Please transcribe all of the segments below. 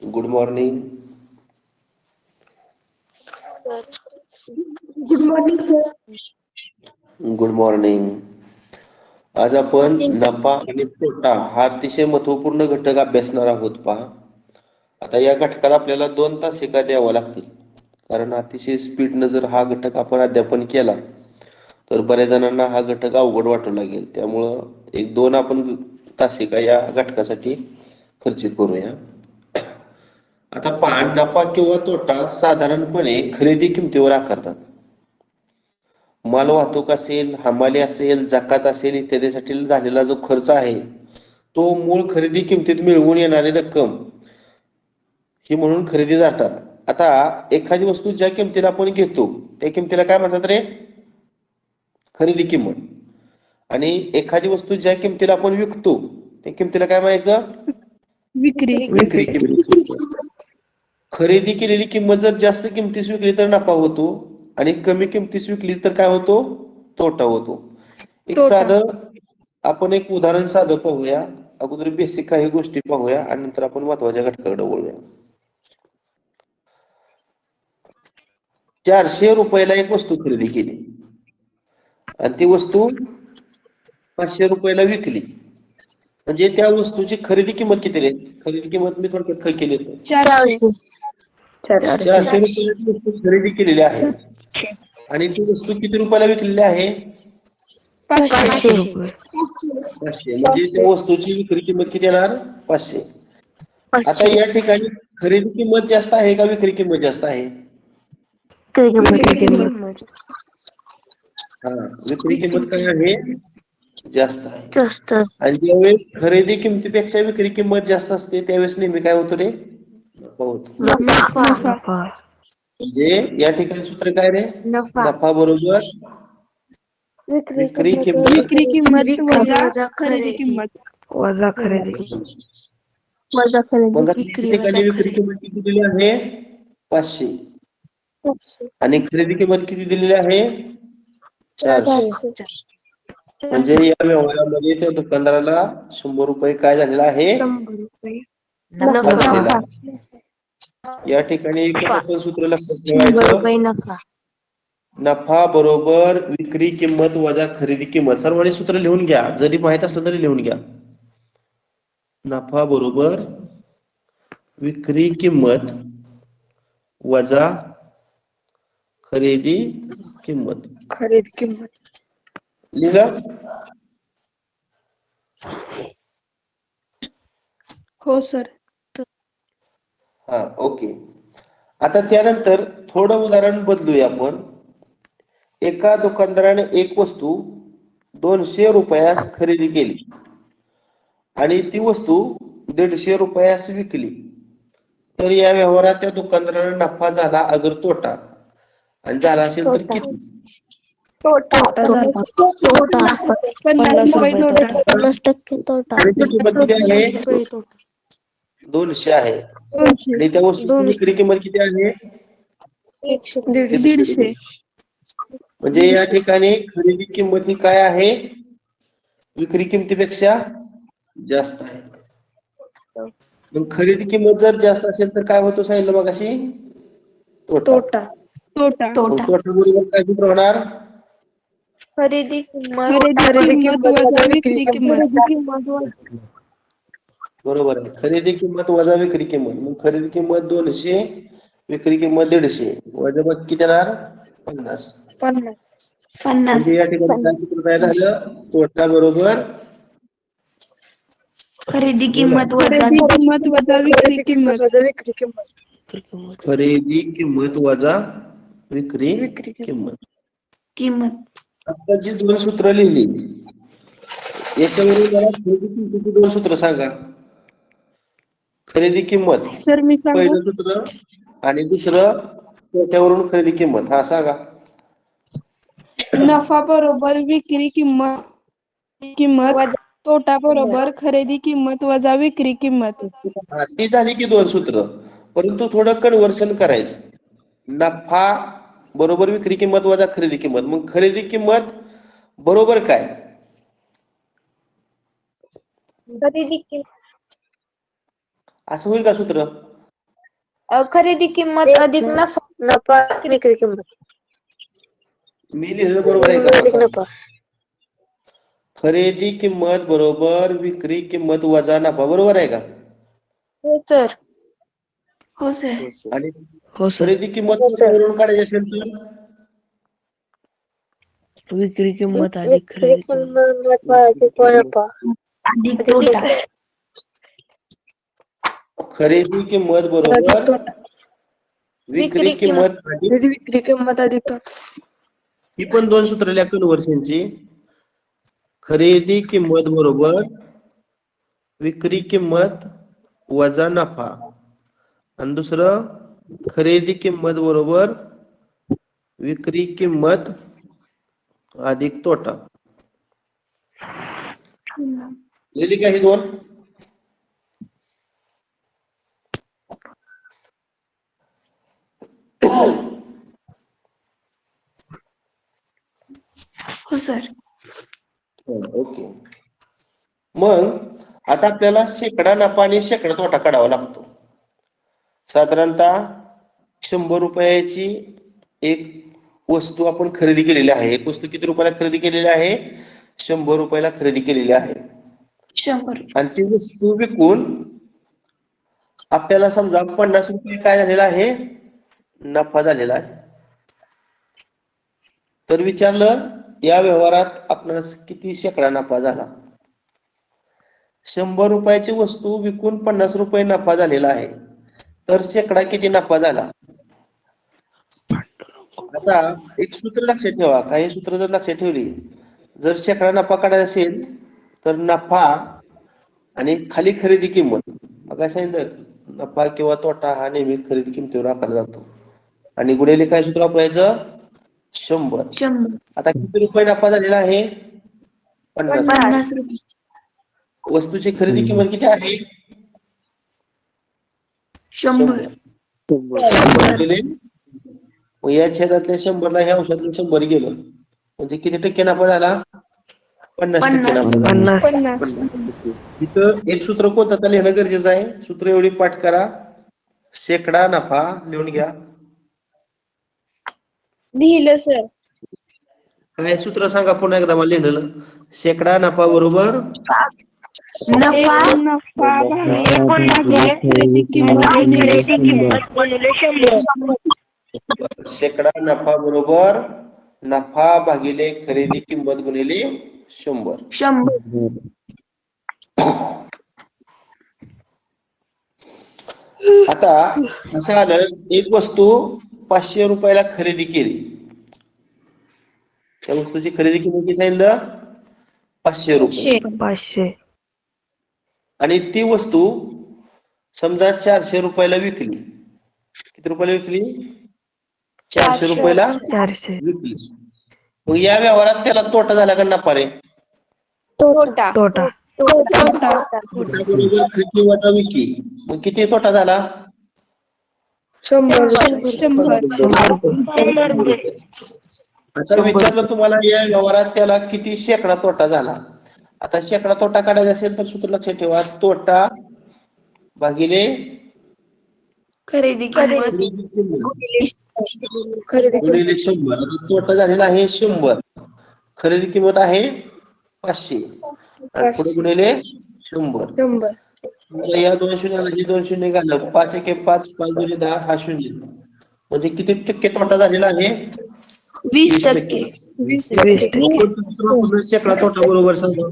Good morning. Good morning sir. Good morning. आज आपण नफा आणि तोटा हा अतिशय महत्वपूर्ण घटक अभ्यासणार आहोत. पहा, आता या घटकाला आपल्याला 2 तास शिका द्यावा लागतील, कारण अतिशय स्पीडनं जर हा घटक आपण अध्यापन केला तर बऱ्याच जणांना हा घटक अवघड वाटू लागेल. त्यामुळं 1-2 आपण तासिका या घटकासाठी खर्चित करूया. आता पहा, नफा किंवा तोटा साधारणपणे खरेदी किमतीवर आकारतात. माल वाहतूक असेल, हमाली असेल, जकात असेल इत्यादीसाठी झालेला जो खर्च आहे तो मूळ खरेदी किमतीत मिळवून येणारी रक्कम ही म्हणून खरेदी जातात. आता एखादी वस्तू ज्या किमतीला आपण घेतो त्या किमतीला काय म्हणतात रे? खरेदी किंमत. आणि एखादी वस्तू ज्या किमतीला आपण विकतो त्या किमतीला काय म्हणायचं? विक्री किंमत. खरेदी केलेली किंमत जर जास्त किमतीस विकली तर नफा होतो आणि कमी किमतीस विकली तर काय होतो? तोटा होतो. आपण एक उदाहरण साधं पाहूया. अगोदर बेसिक काही गोष्टी पाहूया आणि नंतर आपण महत्वाच्या घटकाकडे वळूया. 400 रुपयाला एक वस्तू खरेदी केली आणि ती वस्तू 500 रुपयाला विकली, म्हणजे त्या वस्तूची खरेदी किंमत किती रे? खरेदी किंमत मी थोडक्यात काय केली? 400. 400 रुपयाची वस्तू खरेदी केलेली आहे आणि ती वस्तू किती रुपयाला विकलेली आहे? 500 रुपये. 500. म्हणजे त्या वस्तूची विक्री किंमत किती येणार? 500. आता या ठिकाणी खरेदी किंमत जास्त आहे का विक्री किंमत जास्त आहे? हा, विक्री किंमत काय आहे? जास्त आहे. जास्त. आणि ज्यावेळेस खरेदी किमतीपेक्षा विक्री किंमत जास्त असते त्यावेळेस नेहमी काय होतं रे? नफा होतो. म्हणजे या ठिकाणी सूत्र काय रे? नफा बरोबर विक्री किंमत वजा खरेदी किंमत. वजा खरेदी. मग या ठिकाणी विक्री किंमत किती दिली आहे? 500. आणि खरेदी किंमत किती दिलेली आहे? 400. म्हणजे या व्यवहारामध्ये त्या दुकानदाराला 100 रुपये काय झालेला आहे? नफा झालेला आहे. या ठिकाणी एकच आपण सूत्र लक्षात ठेवायचं. नफा बरोबर विक्री किंमत वजा खरेदी किंमत. सर्वांनी सूत्र लिहून घ्या, जरी माहित असलं तरी लिहून घ्या. नफा बरोबर विक्री किंमत वजा खरेदी किंमत. लिहिलं? हो सर. हा, ओके. आता त्यानंतर थोडं उदाहरण बदलूया आपण. एका दुकानदाराने एक वस्तू 200 रुपयास खरेदी केली आणि ती वस्तू 150 रुपयास विकली, तर या व्यवहारात त्या दुकानदाराला नफा झाला अगर तोटा, आणि झाला असेल तर किती? खरेदी किंमत किती आहे? 200 आहे आणि त्या वस्तूची विक्री किंमत किती आहे? 150. म्हणजे या ठिकाणी खरेदी किंमत ही काय आहे? विक्री किमतीपेक्षा जास्त आहे. मग खरेदी किंमत जर जास्त असेल तर काय होतं सांगितलं मग अशी? तोटा. तोटा बरोबर काय सूत्र होणार? खरेदी किंमत वजा विक्री किंमत. बरोबर आहे. खरेदी किंमत वजा विक्री किंमत. मग खरेदी किंमत 200, विक्री किंमत 150, वजा मग किती येणार? 50. म्हणजे या ठिकाणी काय सूत्र तयार झालं? तोटा बरोबर खरेदी किंमत वजा विक्री किंमत. खरेदी किंमत वजा विक्री किंमत. आता जी 2 सूत्र लिहिली याच्यावरून मला खरेदी किंमतीची 2 सूत्र सांगा. खरेदी किंमत सर मी सांगू? पहिलं सूत्र आणि दुसरं तोट्यावरून खरेदी किंमत. हा सांगा. नफा बरोबर विक्री किंमत. तोटा बरोबर खरेदी किंमत वजा विक्री किंमत. ती झाली की 2 सूत्र, परंतु थोडं कन्व्हर्सन करायचं. नफा बरोबर विक्री किंमत वजा खरेदी किंमत. मग खरेदी किंमत बरोबर काय? असं होईल का सूत्र? खरेदी किंमत अधिक नफा विक्री किंमत. मी लिहिलं बरोबर आहे का सांगा? खरेदी किंमत बरोबर विक्री किंमत वजा नफा, बरोबर आहे का? हो सर. हो सर. आणि हो सर. खरेदी किंमत वरून काढायची असेल तर विक्री किंमत अधिक खरेदी किंमत अधिक तोटा. खरेदी किंमत बरोबर विक्री किंमत अधिक, विक्री किंमत अधिक तोटा. ही पण दोन सूत्र लिहा कन्व्हर्शनची. खरेदी किंमत बरोबर विक्री किंमत वजा नफा, आणि दुसरं खरेदी किंमत बरोबर विक्री किंमत अधिक तोटा. लिहिली का ही दोन? हो सर. ओके. मग आता आपल्याला शेकडा नफा आणि शेकडा तोटा काढावा लागतो. साधारणतः 100 रुपयाची एक वस्तू आपण खरेदी केलेली आहे. एक वस्तू किती रुपयाला खरेदी केलेली आहे? 100 रुपयाला खरेदी केलेली आहे. 100. आणि ती वस्तू विकून आपल्याला समजा 50 रुपये काय झालेला आहे? नफा झालेला आहे. तर विचारलं या व्यवहारात आपणास किती शेकडा नफा झाला? 100 रुपयाची वस्तू विकून 50 रुपये नफा झालेला आहे, तर शेकडा किती नफा झाला? आता एक सूत्र लक्षात ठेवा. काही सूत्र जर लक्षात ठेवली, जर शेकडा नफा काढायचा असेल तर नफा आणि खाली खरेदी किंमत, मग काय सांगितलं, नफा किंवा तोटा हा नेहमी खरेदी किंमतीवर आकारला जातो. आणि गुणिले काय सूत्र वापरायचं? 100. आता किती रुपये नफा झालेला आहे? 50 रुपये. वस्तूची खरेदी किंमत किती आहे? 100. मग या छेदातल्या 100ला ह्या अंशातलं 100 गेलं म्हणजे किती टक्के नफा झाला? 50% नफा. 50. इथं एक सूत्र कोणतं आता लिहिणं गरजेचं आहे. सूत्र एवढी पाठ करा. शेकडा नफा लिहून घ्या. लिहिलं सर. काय सूत्र सांगा पुन्हा एकदा मला लिहिलेलं. शेकडा नफा बरोबर नफा खरेदी किंमत शेकडा नफा बरोबर नफा भागिले खरेदी किंमत गुणिले 100. 100. आता असं आलं, एक वस्तू 500 रुपयाला खरेदी केली. त्या वस्तूची खरेदी किंमत किती सांगितलं? 500 रुपये. 500. आणि ती वस्तू समजा 400 रुपयाला विकली. किती रुपयाला विकली? 400 रुपयाला 400. विकली. मग या व्यवहारात त्याला तोटा झाला का नफा रे? तोटा. तोटा. बरोबर खरेदी वजा विक्री. मग किती तोटा झाला? 100. आता विचारलं तुम्हाला या व्यवहारात त्याला किती शेकडा तोटा झाला. आता शेकडा तोटा काढायचा असेल तर सूत्र लक्षात ठेवा. तोटा भागिले खरेदी किंमत गुणिले 100. आता तोटा झालेला आहे 100, खरेदी किंमत आहे 500 आणि पुढे गुणिले 100. या 2 शून्याला जी 2 शून्य घाललं, 5 1 5, 5 2 10 हा शून्य, म्हणजे किती टक्के तोटा झालेला आहे? 20%. शेकडा तोटा बरोबर सांगा.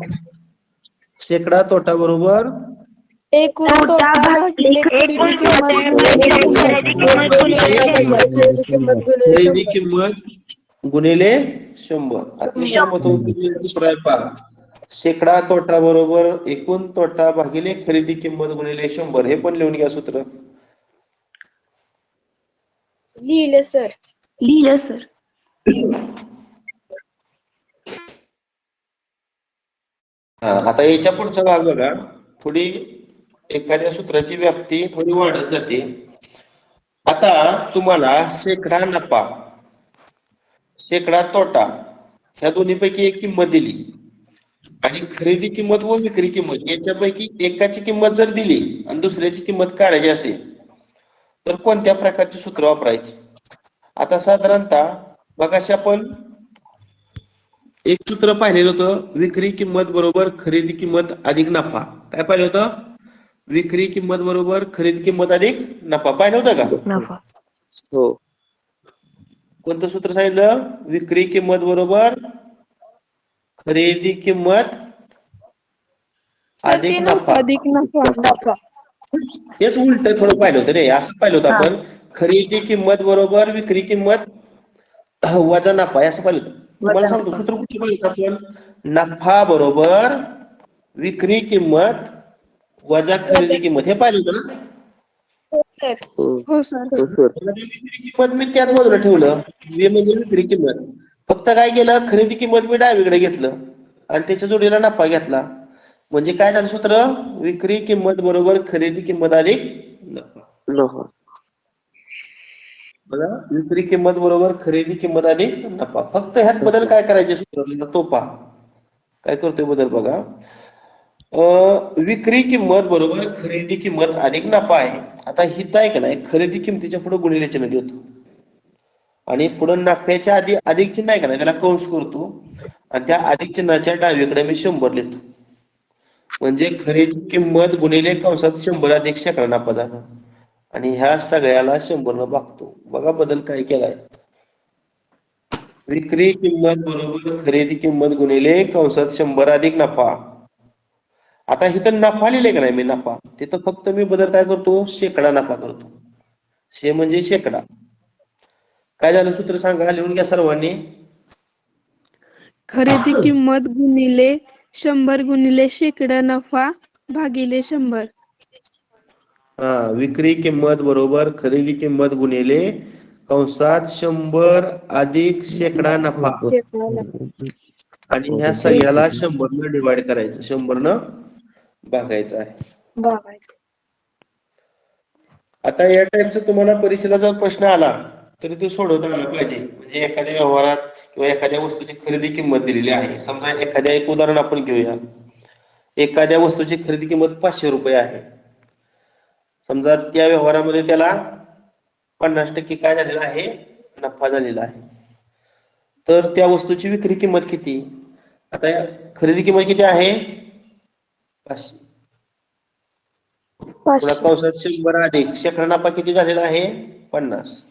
शेकडा तोटा बरोबर एकूण तोटा भागिले खरेदी किंमत खरेदी किंमत गुणिले 100. अतिशय महत्त्वपूर्ण सूत्र आहे पहा. शेकडा तोटा बरोबर एकूण तोटा भागिले खरेदी किंमत गुणिले 100. हे पण लिहून घ्या सूत्र. लिहिलं सर. लिहिलं सर. आता याच्या पुढचा भाग बघा. थोडी एखाद्या सूत्राची व्याप्ती थोडी वाढत जाते. आता तुम्हाला शेकडा नफा शेकडा तोटा ह्या दोन्हीपैकी एक किंमत दिली आणि खरेदी किंमत व विक्री किंमत याच्यापैकी एकाची किंमत जर दिली आणि दुसऱ्याची किंमत काढायची असेल तर कोणत्या प्रकारचे सूत्र वापरायचे? आता साधारणतः मगाशी आपण एक सूत्र पाहिलेलं होतं, विक्री किंमत बरोबर खरेदी किंमत अधिक नफा. काय पाहिलं होतं? विक्री किंमत बरोबर खरेदी किंमत अधिक नफा. पाहिलं होतं का? नफा. हो. कोणतं सूत्र सांगितलं? विक्री किंमत बरोबर खरेदी किंमत अधिक नफा. अधिक नफा. नफा. तेच उलट थोडं पाहिलं होतं रे. असं पाहिलं होतं आपण, खरेदी किंमत बरोबर विक्री किंमत वजा नफा असं पाहिलं होतं. तुम्हाला सांगतो सूत्र कुठे पाहिलं आपण? नफा बरोबर विक्री किंमत वजा खरेदी किंमत हे पाहिलं होतं ना. हो सर. हो सर. विक्री किंमत मी त्याच बाजूला ठेवलं. म्हणजे विक्री किंमत. फक्त काय केलं, खरेदी किंमत मी डावीकडे घेतलं आणि त्याच्या जोडीला नफा घेतला. म्हणजे काय झालं सूत्र? विक्री किंमत बरोबर खरेदी किंमत अधिक नफा. नफा. बघा, विक्री किंमत बरोबर खरेदी किंमत अधिक नफा. फक्त ह्यात बदल काय करायचे सूत्रातला तो पहा. काय करतोय बदल बघा. विक्री किंमत बरोबर खरेदी किंमत अधिक नफा आहे. आता हित आहे का नाही, खरेदी किंमतीच्या पुढे गुणिले चिन्ह देतो आणि पुढे नफ्याच्या आधी अधिक चिन्ह आहे का नाही, त्याला कंस करतो आणि त्या अधिक चिन्हाच्या डावीकडे मी 100 लिहितो. म्हणजे खरेदी किंमत गुणिले कंसात 100 अधिक शेकडा नफा झाला आणि ह्या सगळ्याला 100 न भागतो. बघा बदल काय केलाय. विक्री किंमत बरोबर खरेदी किंमत गुणिले कंसात 100 अधिक नफा. आता इथं नफा लिहिले का नाही मी नफा, तिथं फक्त मी बदल काय करतो, शेकडा नफा करतो. शे म्हणजे शेकडा. काय झालं सूत्र सांगा, लिहून घ्या सर्वांनी. खरेदी किंमत गुणिले 100 गुणिले शेकडा नफा भागिले 100. विक्री किंमत बरोबर खरेदी किंमत गुणिले कंसात 100 अधिक शेकडा नफा आणि ह्या सगळ्याला 100 न डिवाइड करायचं, 100 न भागायचं आहे. बघायचं. आता या टाइपचा तुम्हाला परीक्षेला जर प्रश्न आला तरी तो सोडवता आला पाहिजे. म्हणजे एखाद्या व्यवहारात किंवा एखाद्या वस्तूची खरेदी किंमत दिलेली आहे. समजा एखाद्या एक उदाहरण आपण घेऊया. एखाद्या वस्तूची खरेदी किंमत 500 रुपये आहे. समजा त्या व्यवहारामध्ये त्याला 50% काय झालेला आहे, नफा झालेला आहे. तर त्या वस्तूची विक्री किंमत किती? आता खरेदी किंमत किती आहे? 500. पुन्हा कंसात 100 अधिक शेकडा नफा किती झालेला आहे? 50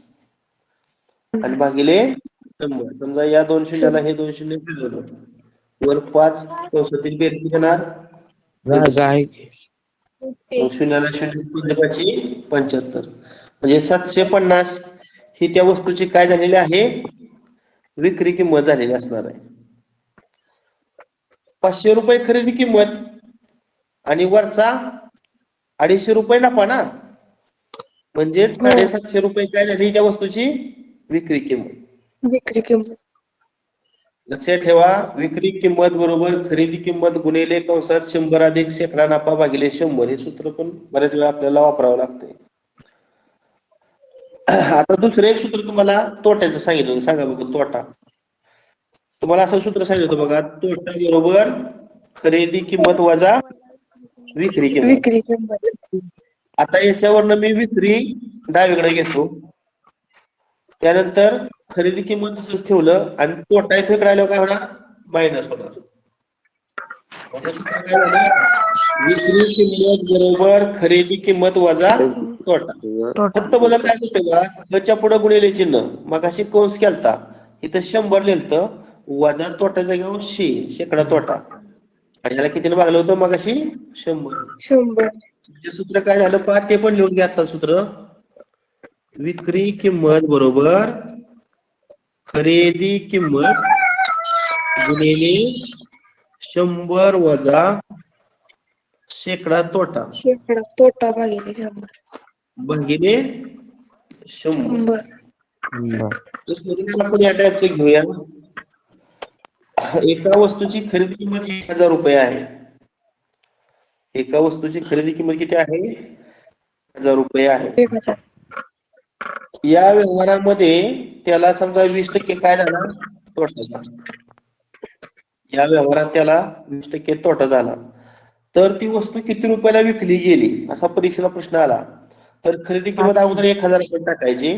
आणि भागिले 100. समजा या 2 शून्याला हे 2 शून्य फिरवलं, वर 5 कंसातील बेरीज किती येणार? मग शून्याला शून्य 75. म्हणजे 750 ही त्या वस्तूची काय झालेली आहे, विक्री किंमत झालेली असणार आहे. 500 रुपये खरेदी किंमत आणि वरचा 250 रुपये नफा ना, म्हणजे 750 रुपये काय झाली त्या वस्तूची विक्री किंमत. विक्री किंमत. लक्षात ठेवा, विक्री किंमत बरोबर खरेदी किंमत गुणिले कंसात 100 अधिक शेकडा नफा भागिले 100. हे सूत्र पण बऱ्याच वेळा आपल्याला वापरावं लागतंय. आता दुसरं एक सूत्र तुम्हाला तोट्याचं सांगितलं. सांगा बघा तोटा. तुम्हाला असं सूत्र सांगितलं होतं बघा, तोटा बरोबर खरेदी किंमत वजा विक्री किंमत. विक्री किंमत. आता याच्यावरनं मी विक्री डावीकडे घेतो, त्यानंतर खरेदी किंमत तसंच ठेवलं आणि तोटा इथे राहिल्यावर काय होणार, मायनस होणार. म्हणजे सूत्र काय झालं, विक्री किंमत बरोबर खरेदी किंमत वजा तोटा. फक्त बदल काय होते बघा, खच्या पुढे गुणिले चिन्ह. मग अशी कंस केलता, इथं 100 लिहिलं, वजा तोटा जागेवर शेकडा तोटा आणि ह्याला कितीने भागलं होतं मग अशी 100. 100. म्हणजे सूत्र काय झालं पहा, ते पण लिहून घ्या आता सूत्र. विक्री किंमत बरोबर खरेदी किंमत गुणिले 100 वजा शेकडा तोटा शेकडा तोटा भागिले 100. भागिले 100. 100. आपण या टाईपचं घेऊया. एका वस्तूची खरेदी किंमत 1000 रुपये आहे. एका वस्तूची खरेदी किंमत किती आहे, 1000 रुपये आहे. 1000. या व्यवहारामध्ये त्याला समजा 20% काय झाला, तोटा झाला. या व्यवहारात त्याला 20% तोटा झाला. तर ती वस्तू किती रुपयाला विकली गेली असा परीक्षेला प्रश्न आला तर खरेदी किंमत अगोदर 1000 रुपये टाकायची.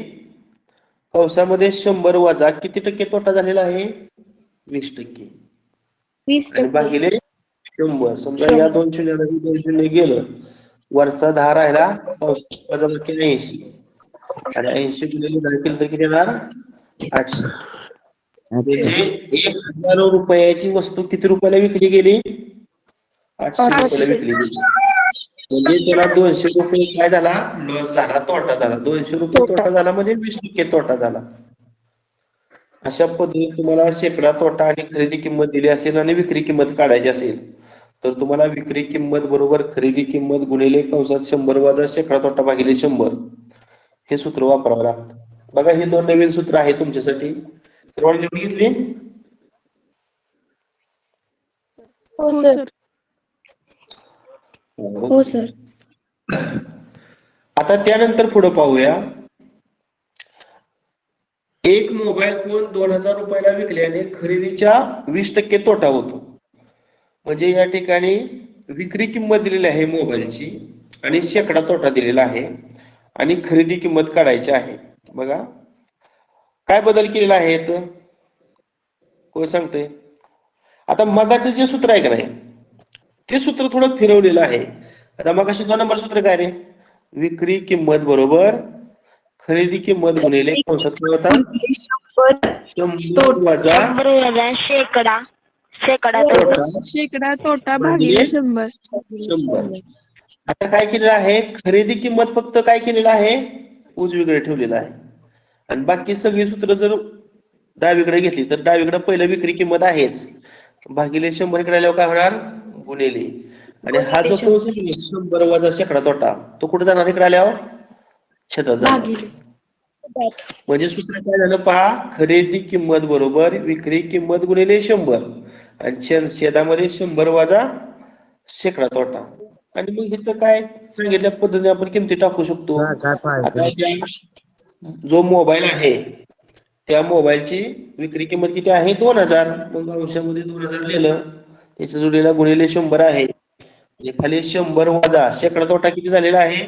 कंसामध्ये 100 वजा किती टक्के तोटा झालेला आहे? 20%. 20 आणि भागिले 100. समजा या 2 शून्याला 2 शून्य गेलं, वरचा 10 राहिला, कंसात वजाबाकी 80. आणि 80 गुणिले 10 केलं तर किती येणार? 800. म्हणजे 1000 रुपयाची वस्तू किती रुपयाला विकली गेली? 800 रुपयाला विकली गेली. म्हणजे त्याला 200 रुपये काय झाला? लॉस झाला, तोटा झाला. 200 रुपये तोटा झाला म्हणजे 20% तोटा झाला. अशा पद्धतीने तुम्हाला शेकडा तोटा आणि खरेदी किंमत दिली असेल आणि विक्री किंमत काढायची असेल तर तुम्हाला विक्री किंमत बरोबर खरेदी किंमत गुणिले कंसात 100 वजा शेकडा तोटा भागिले 100 हे सूत्र वापरावं लागतं. बघा, ही 2 नवीन सूत्र आहेत तुमच्यासाठी. सर्वांनी लिहून घेतली? हो हो सर. सर. हो सर. आता त्यानंतर पुढे पाहूया. एक मोबाईल फोन 2000 रुपयाला विकल्याने खरेदीच्या 20% तोटा होतो. म्हणजे या ठिकाणी विक्री किंमत दिलेली आहे मोबाईलची आणि शेकडा तोटा दिलेला आहे आणि खरेदी किंमत काढायची आहे. बघा काय बदल केलेला आहे, कोण सांगते? आता मगाचं जे सूत्र आहे का नाही ते सूत्र थोडं फिरवलेलं आहे. आता मगाशी 2 नंबर सूत्र काय रे? विक्री किंमत बरोबर खरेदी किंमत गुणिले कंसात काय होता? 100 वजा शेकडा तोटा शेकडा तोटा भागिले भागिले 100. 100. आता काय केलेलं आहे? खरेदी किंमत फक्त काय केलेलं आहे? उजवीकडे ठेवलेलं आहे. आणि बाकी सगळी सूत्र जर डावीकडे घेतली तर डावीकडे पहिलं विक्री किंमत आहेच, भागिले 100 इकडे आल्यावर काय होणार? गुणिले. आणि हा जो कंस आहे 100 वजा शेकडा तोटा तो कुठे जाणार? इकडे आल्यावर छेदात जाणार. म्हणजे सूत्र काय झालं पहा, खरेदी किंमत बरोबर विक्री किंमत गुणिले 100 आणि छेदामध्ये 100 वजा शेकडा तोटा. आणि मग इथं काय सांगितल्या पद्धतीने आपण किमती टाकू शकतो. आता जो मोबाईल आहे त्या मोबाईलची विक्री किंमत किती आहे? 2000. मग अंशामध्ये 2000 लिहिलं, त्याच्या जोडीला गुणिले 100 आहे. म्हणजे खाली 100 वजा शेकडा तोटा किती झालेला आहे?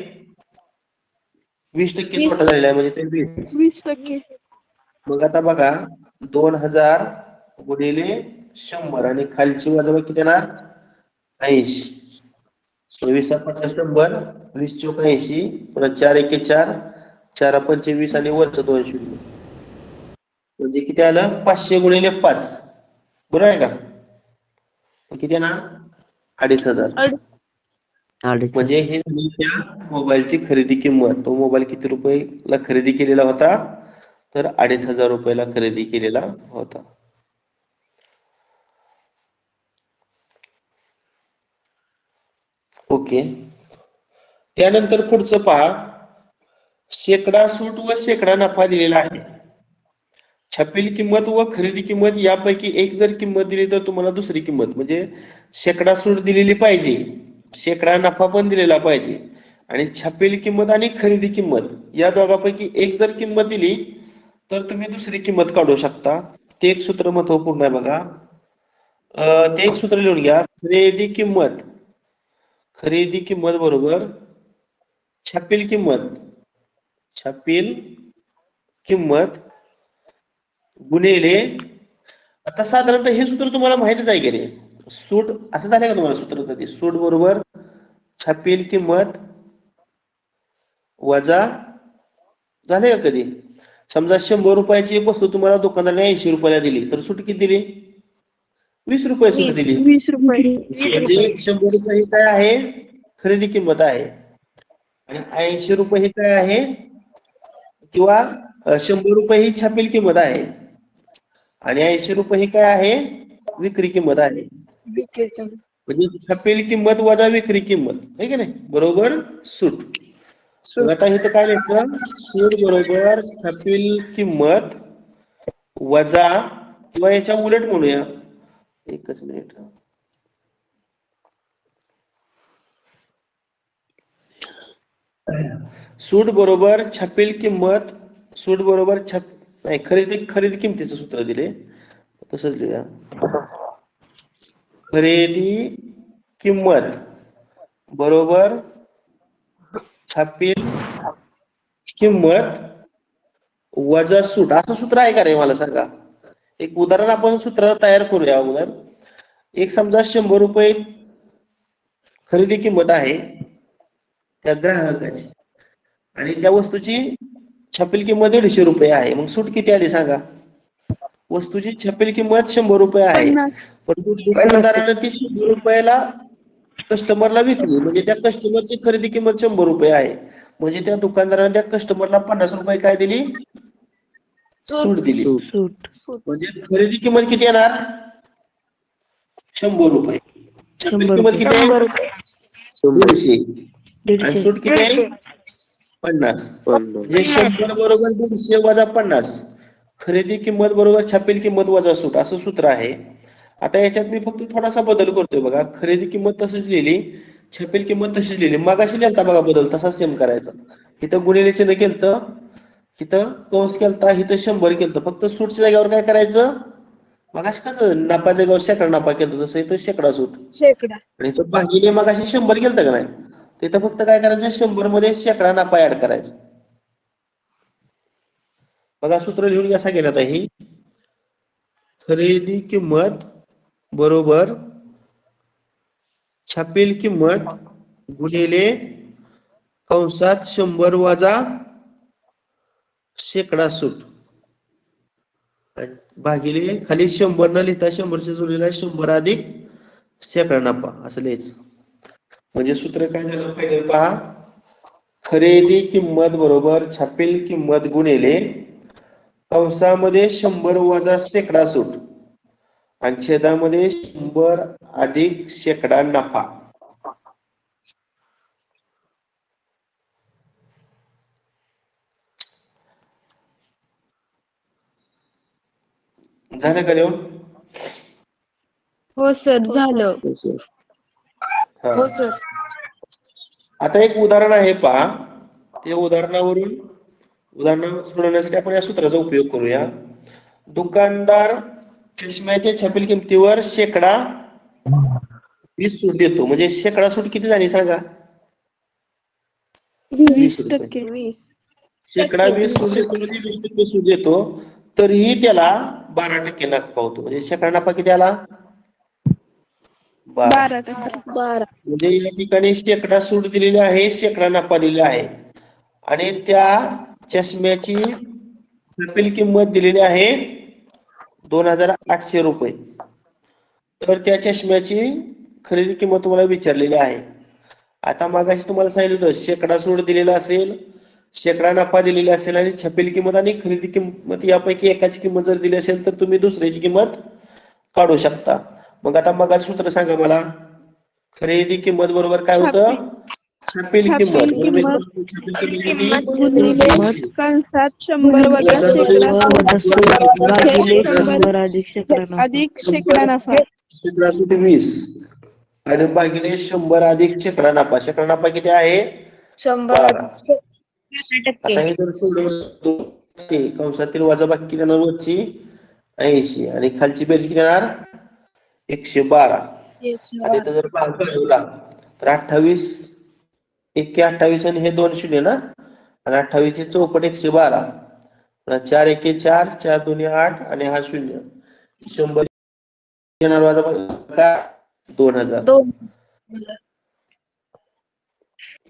20% तोटा झालेला आहे. म्हणजे ते 20. 20%. मग आता बघा 2000 गुणिले 100 आणि खालची वजाबाकी किती येणार? 80. 20 100, 20 चोक 80, पुन्हा 4 एके 4, 4 पंचे 20 आणि वरचं 2 शून्य. म्हणजे किती आलं? 500 गुणिले 5. बरोबर आहे का? किती येणार? 2500. म्हणजे हे झाली त्या मोबाईलची खरेदी किंमत. तो मोबाईल किती रुपयाला खरेदी केलेला होता? तर 2500 रुपयाला खरेदी केलेला होता. ओके. त्यानंतर पुढचं पहा, शेकडा सूट व शेकडा नफा दिलेला आहे. छापील किंमत व खरेदी किंमत यापैकी एक जर किंमत दिली तर तुम्हाला दुसरी किंमत, म्हणजे शेकडा सूट दिलेली पाहिजे, शेकडा नफा पण दिलेला पाहिजे आणि छापील किंमत आणि खरेदी किंमत या दोघांपैकी एक जर किंमत दिली तर तुम्ही दुसरी किंमत काढू शकता. ते एक सूत्र महत्वपूर्ण आहे बघा. ते एक सूत्र लिहून घ्या. खरेदी किंमत बरोबर छापील किंमत गुणिले, आता साधारणतः हे सूत्र तुम्हाला माहितच आहे की रे. सूट असं झालं का तुम्हाला सूत्र कधी? सूट बरोबर छापील किंमत वजा, झाले का कधी? समजा 100 रुपयाची एक वस्तू तुम्हाला दुकानदाराने 80 रुपयाला दिली तर सूट किती दिली? 20 रुपये सूट दिली. 20 रुपये. म्हणजे 100 रुपये ही काय आहे? खरेदी किंमत आहे आणि 80 रुपये ही काय आहे? किंवा 100 रुपये ही छापील किंमत आहे आणि 80 रुपये ही काय आहे? विक्री किंमत आहे. म्हणजे छापील किंमत वजा विक्री किंमत आहे की नाही, बरोबर सूट. आता इथं काय लिहायचं? सूट बरोबर छापील किंमत वजा, किंवा याच्या उलट म्हणूया, एकच मिनिट. सूट बरोबर छापील किंमत, सूट बरोबर नाही, खरेदी किंमतीचं सूत्र दिले तसंच लिहा. खरेदी किंमत बरोबर छापील किंमत वजा सूट असं सूत्र आहे का रे मला सांगा. एक उदाहरण आपण सूत्र तयार करूया अगोदर. एक समजा 100 रुपये खरेदी किंमत आहे त्या ग्राहकाची आणि त्या वस्तूची छापील किंमत 150 रुपये आहे. मग सूट किती आली सांगा. वस्तूची छापील किंमत 100 रुपये आहे, 50. परंतु दुकानदारानं ती 100 रुपयाला कस्टमरला विकली, म्हणजे त्या कस्टमरची खरेदी किंमत 100 रुपये आहे. म्हणजे त्या दुकानदाराने त्या कस्टमरला 50 रुपये काय दिली, सूट दिली. सूट. म्हणजे खरेदी किंमत किती येणार, 100 रुपये. छापील 100 किंमत किती आहे, 150. आणि 150. सूट किती आहे, 50. म्हणजे 100 बरोबर 150 वजा 50, खरेदी किंमत बरोबर छापील किंमत वजा सूट, असं सूत्र आहे. आता याच्यात मी फक्त थोडासा बदल करतोय बघा. खरेदी किंमत तशीच लिहिली, छापील किंमत तशीच लिहिली. मगाशी लिहिलता बघा बदल, तसा सेम करायचा. इथं गुणिले चिन्ह केलतं, इथं कंस केलता, इथं 100 केलतं. फक्त सूटच्या जागेवर काय करायचं, मगाशी कसं नफाच्या जागेवर शेकडा नफा केलतं तसं इथं शेकडा सूट. शेकडा. आणि इथं भागिले मगाशी 100 केलतं का नाही, तिथं फक्त काय करायचं, 100 मध्ये शेकडा नफा ऍड करायचा. बघा सूत्र लिहून कसा गेला आता. ही खरेदी किंमत बरोबर छापील किंमत गुणिले कंसात 100 वजा शेकडा सूट भागिले खाली 100 न लिहिता 100च्या जोडीला 100 अधिक शेकडा नफा असं लिहायचं. म्हणजे सूत्र काय झालं फायनल पहा. खरेदी किंमत बरोबर छापील किंमत गुणिले कंसामध्ये 100 वजा शेकडा सूट आणि छेदामध्ये 100 अधिक शेकडा नफा. झालं का लिहून. हो सर झालं. हा. हो सर. आता एक उदाहरण आहे पहा. ते उदाहरण सोडवण्यासाठी आपण या सूत्राचा उपयोग करूया. दुकानदार चष्म्याच्या छापील किमतीवर शेकडा 20 सूट देतो. म्हणजे शेकडा सूट किती झाली सांगा, 20 रुपये. 20%. 20. शेकडा 20 सूट देतो म्हणजे 20% सूट देतो, तरीही त्याला 12% नफा होतो. म्हणजे शेकडा नफा किती आला, 12. 12%. 12. म्हणजे या ठिकाणी शेकडा सूट दिलेली आहे, शेकडा नफा दिलेला आहे आणि त्या चष्म्याची छापील किंमत दिलेली आहे 2800 रुपये. तर त्या चष्म्याची खरेदी किंमत तुम्हाला विचारलेली आहे. आता मागाशी तुम्हाला सांगितलं होतं शेकडा सूट दिलेला असेल, शेकडा नफा दिलेला असेल आणि छापील किंमत आणि खरेदी किंमत यापैकी एकाची किंमत जर दिली असेल तर तुम्ही दुसऱ्याची किंमत काढू शकता. मग आता मगाचं सूत्र सांगा मला. खरेदी किंमत बरोबर काय होतं, छापील किंमत. गुणिले कंसात 100 वजा शेकडा भागिले सूट 100 अधिक शेकडा नफा. अधिक शेकडा नफा. शेकडा सूट 20 आणि भागिले 100 अधिक शेकडा नफा. शेकडा नफा किती आहे, 100. 12. आता हे जर सोडवलं कंसातील वजाबाकी किती येणार, वरची 80 आणि खालची बेरीज किती येणार, 112. आणि इथं जर भाग ठेवला तर 28 1 28 आणि हे 2 शून्य ना, आणि 28 ची चौपट 112. 4 1 4, 4 2 8 आणि हा 0. 100 येणार वजाबाकी का 2000. 2.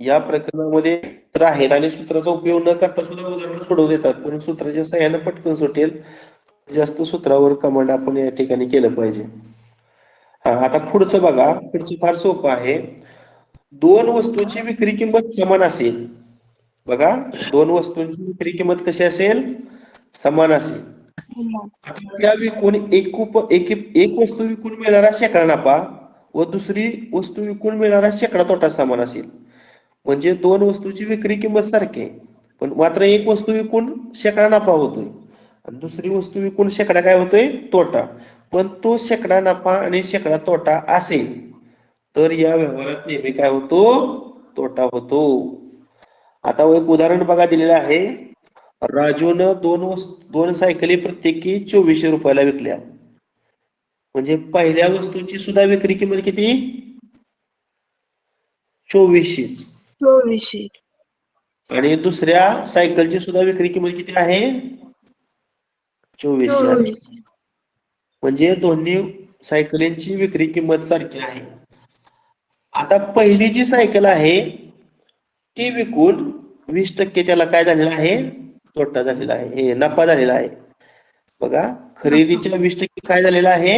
या प्रकरणामध्ये सूत्र आहेत आणि सूत्राचा उपयोग न करता सुद्धा उदाहरण सोडवू देतात, पण सूत्राच्या सहाय्याने पटकन सुटेल. जास्त सूत्रावर कमांड आपण या ठिकाणी केलं पाहिजे. हा, आता पुढचं बघा. पुढचं फार सोपं आहे. दोन वस्तूंची विक्री किंमत समान असेल. बघा, दोन वस्तूंची विक्री किंमत कशी असेल, समान असेल. त्या विकून एक वस्तू विकून मिळणारा शेकडा नफा व दुसरी वस्तू विकून मिळणारा शेकडा तोटा समान असेल. म्हणजे दोन वस्तूची विक्री किंमत सारखी आहे, पण मात्र एक वस्तू विकून शेकडा नफा होतोय आणि दुसरी वस्तू विकून शेकडा काय होतोय, तोटा. पण तो शेकडा नफा आणि शेकडा तोटा असेल तर या व्यवहारात नेहमी काय होतो, तोटा होतो. आता एक उदाहरण बघा दिलेलं आहे. राजूनं दोन सायकली प्रत्येकी 2400 रुपयाला विकल्या. म्हणजे पहिल्या वस्तूची सुद्धा विक्री किंमत किती, 2400. 2400. आणि दुसऱ्या सायकलची सुद्धा विक्री किंमत किती आहे? 2400 आहे. म्हणजे दोन्ही सायकलींची विक्री किंमत सारखी आहे. आता पहिली जी सायकल आहे ती विकून 20% त्याला काय झालेला आहे? तोटा झालेला आहे, हे नफा झालेला आहे. बघा, खरेदीच्या 20% काय झालेला आहे?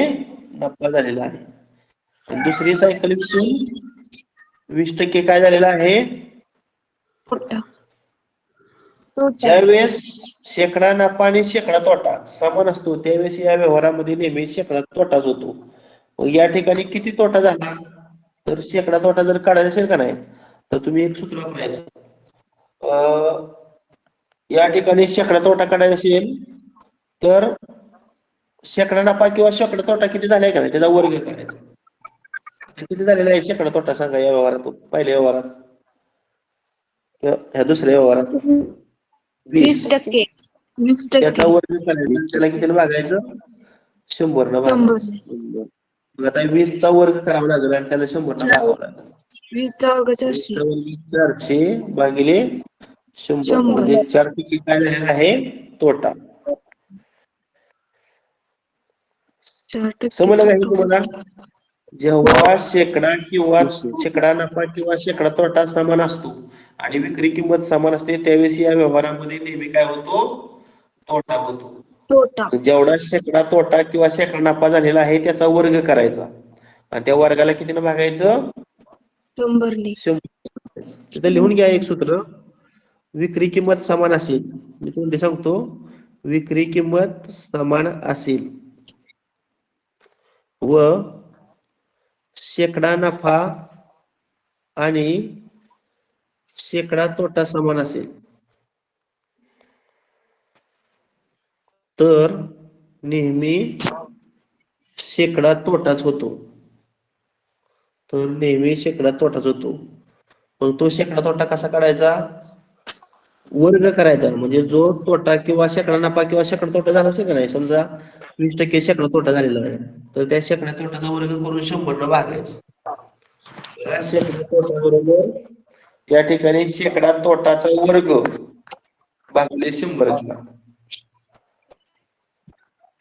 नफा झालेला आहे. आणि दुसरी सायकल विकून 20% काय झालेला आहे? ज्यावेळेस शेकडा नफा आणि शेकडा तोटा समान असतो त्यावेळेस या व्यवहारामध्ये नेहमी शेकडा तोटाच होतो. मग या ठिकाणी किती तोटा झाला? तर शेकडा तोटा जर काढायचा असेल का नाही तर तुम्ही एक सूत्र वापरायचं. या ठिकाणी शेकडा तोटा काढायचा असेल तर शेकडा नफा किंवा शेकडा तोटा किती झालाय का नाही त्याचा वर्ग करायचा. किती झालेला आहे शेकडा तोटा सांगा या व्यवहारात, पहिल्या व्यवहारात किंवा ह्या दुसऱ्या व्यवहारात? 20%. त्याचा वर्ग करायचा, त्याला कितीने भागायचं? 100 न भागायचं. मग आता 20 चा वर्ग करावा लागेल आणि त्याला 100 न भागावं लागेल. 20 चा वर्ग 400 भागिले 100 म्हणजे 4% काय झालेला आहे? तोटा. समजलं का हे तुम्हाला? जेव्हा शेकडा किंवा शेकडा नफा किंवा शेकडा तोटा समान असतो आणि विक्री किंमत समान असते त्यावेळेस या व्यवहारामध्ये नेहमी काय होतो? तोटा होतो. जेवढा शेकडा तोटा किंवा शेकडा नफा झालेला आहे त्याचा वर्ग करायचा आणि त्या वर्गाला कितीने भागायचं? 100. तिथं लिहून घ्या एक सूत्र. विक्री किंमत समान असेल, मी तुम्हाला सांगतो, विक्री किंमत समान असेल व शेकडा नफा आणि शेकडा तोटा समान असेल तर नेहमी शेकडा तोटाच होतो. मग तो शेकडा तोटा कसा काढायचा? वर्ग करायचा. म्हणजे जो तोटा किंवा शेकडा नफा किंवा शेकडा तोटा झाला असेल का नाही, समजा 20% शेकडा तोटा झालेला आहे तर त्या शेकडा तोटाचा वर्ग करून 100 न भागायचं. या शेकडा तोटा बरोबर या ठिकाणी शेकडा तोटाचा वर्ग भागिले 100 केला.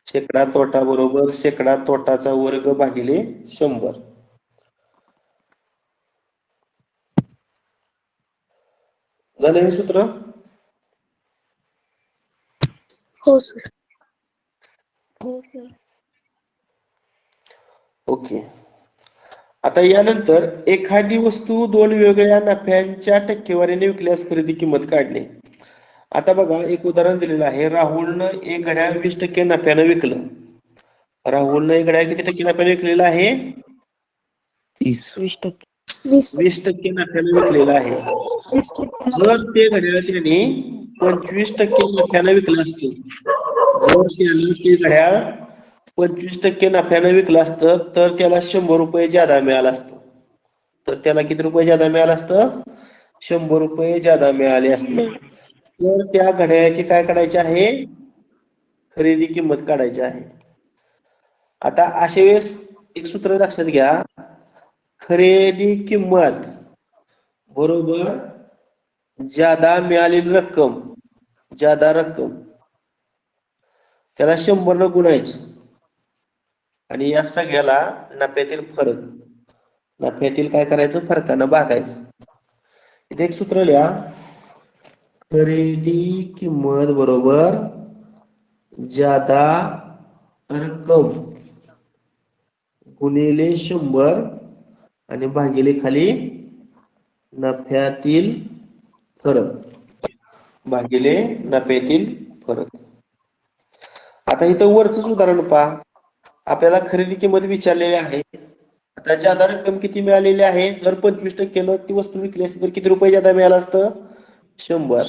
शेकडा तोटा बरोबर शेकडा तोटाचा वर्ग भागिले 100. झालं हे सूत्र? हो सर. ओके. आता यानंतर एखादी वस्तू दोन वेगवेगळ्या नफ्यांच्या टक्केवारीने विकल्यास खरेदी किंमत काढणे. आता बघा, एक उदाहरण दिलेलं आहे. राहुलनं एक घड्याळ 20% नफ्यानं विकलं. राहुलनं एक घड्याळ किती टक्के नफ्याने विकलेलं आहे? 20% नफ्याने विकलेलं आहे. जर ते घड्याळ त्याने 25% नफ्याने विकलं असतं, जर त्याने ते घड्याळ 25% नफ्याने विकलं असतं तर त्याला 100 रुपये ज्यादा मिळालं असतं. तर त्याला किती रुपये ज्यादा मिळालं असतं? 100 रुपये ज्यादा मिळाले असते. तर त्या घड्याळाची काय काढायची आहे? खरेदी किंमत काढायची आहे. आता अशा वेळेस एक सूत्र लक्षात घ्या. खरेदी किंमत बरोबर ज्यादा मिळालेली रक्कम, ज्यादा रक्कम त्याला 100 न गुणायचं आणि या सगळ्याला नफ्यातील फरक, नफ्यातील काय करायचं? फरकानं भागायचं. इथे एक सूत्र लिहा. खरेदी किंमत बरोबर ज्यादा रक्कम गुणिले 100 आणि भागिले खाली नफ्यातील फरक, भागिले नफ्यातील फरक. आता इथं वरच उदाहरण पहा. आपल्याला खरेदी किंमत विचारलेली आहे. आता ज्यादा रक्कम किती मिळालेली आहे? जर 25% ती वस्तू विकली असती तर किती रुपये ज्यादा मिळालं असतं? 100.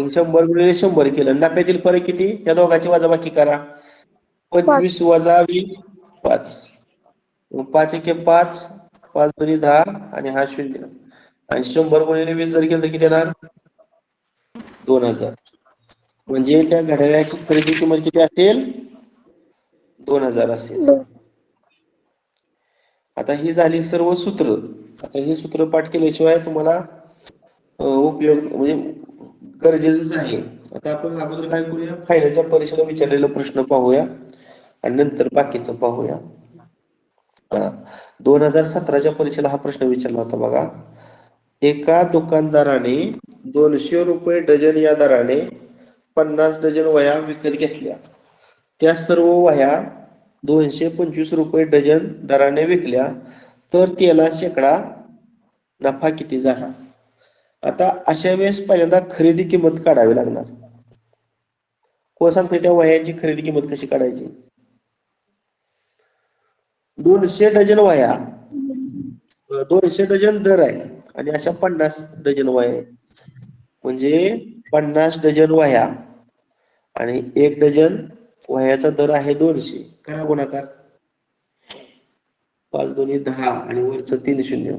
100 गुणिले 100 केलं. नफ्यातील फरक किती? या दोघांची वजाबाकी करा. 25 वजा 20 5. 5 एके 5, 5 दोन्ही 10 आणि हा 0. आणि 100 गुणिले 20 जर केलं तर किती येणार? 2000. म्हणजे त्या घड्याळाची खरेदी किंमत किती असेल? 2000 असेल. आता ही झाली सर्व सूत्र. आता हे सूत्र पाठ केल्याशिवाय तुम्हाला उपयोग म्हणजे गरजेचंच आहे. आता आपण अगोदर काय करूया, फायनलच्या परीक्षेला विचारलेला प्रश्न पाहूया आणि नंतर बाकीचं पाहूया. 2017च्या परीक्षेला हा प्रश्न विचारला होता बघा. एका दुकानदाराने 200 रुपये डझन या दराने 50 डझन वह्या विकत घेतल्या. त्या सर्व वह्या 225 रुपये डझन दराने विकल्या तर त्याला शेकडा नफा किती झाला? आता अशा वेळेस पहिल्यांदा खरेदी किंमत काढावी लागणार. कोण सांगते त्या वह्यांची खरेदी किंमत कशी काढायची? 200 डझन वह्या, 200 डझन दर आहे आणि अशा 50 डझन वह्या आहेत. म्हणजे 50 डझन वह्या आणि 1 डझन वह्याचा दर आहे 200. करा गुणाकार. 5 दोन्ही 10 आणि वरचं 3 शून्य.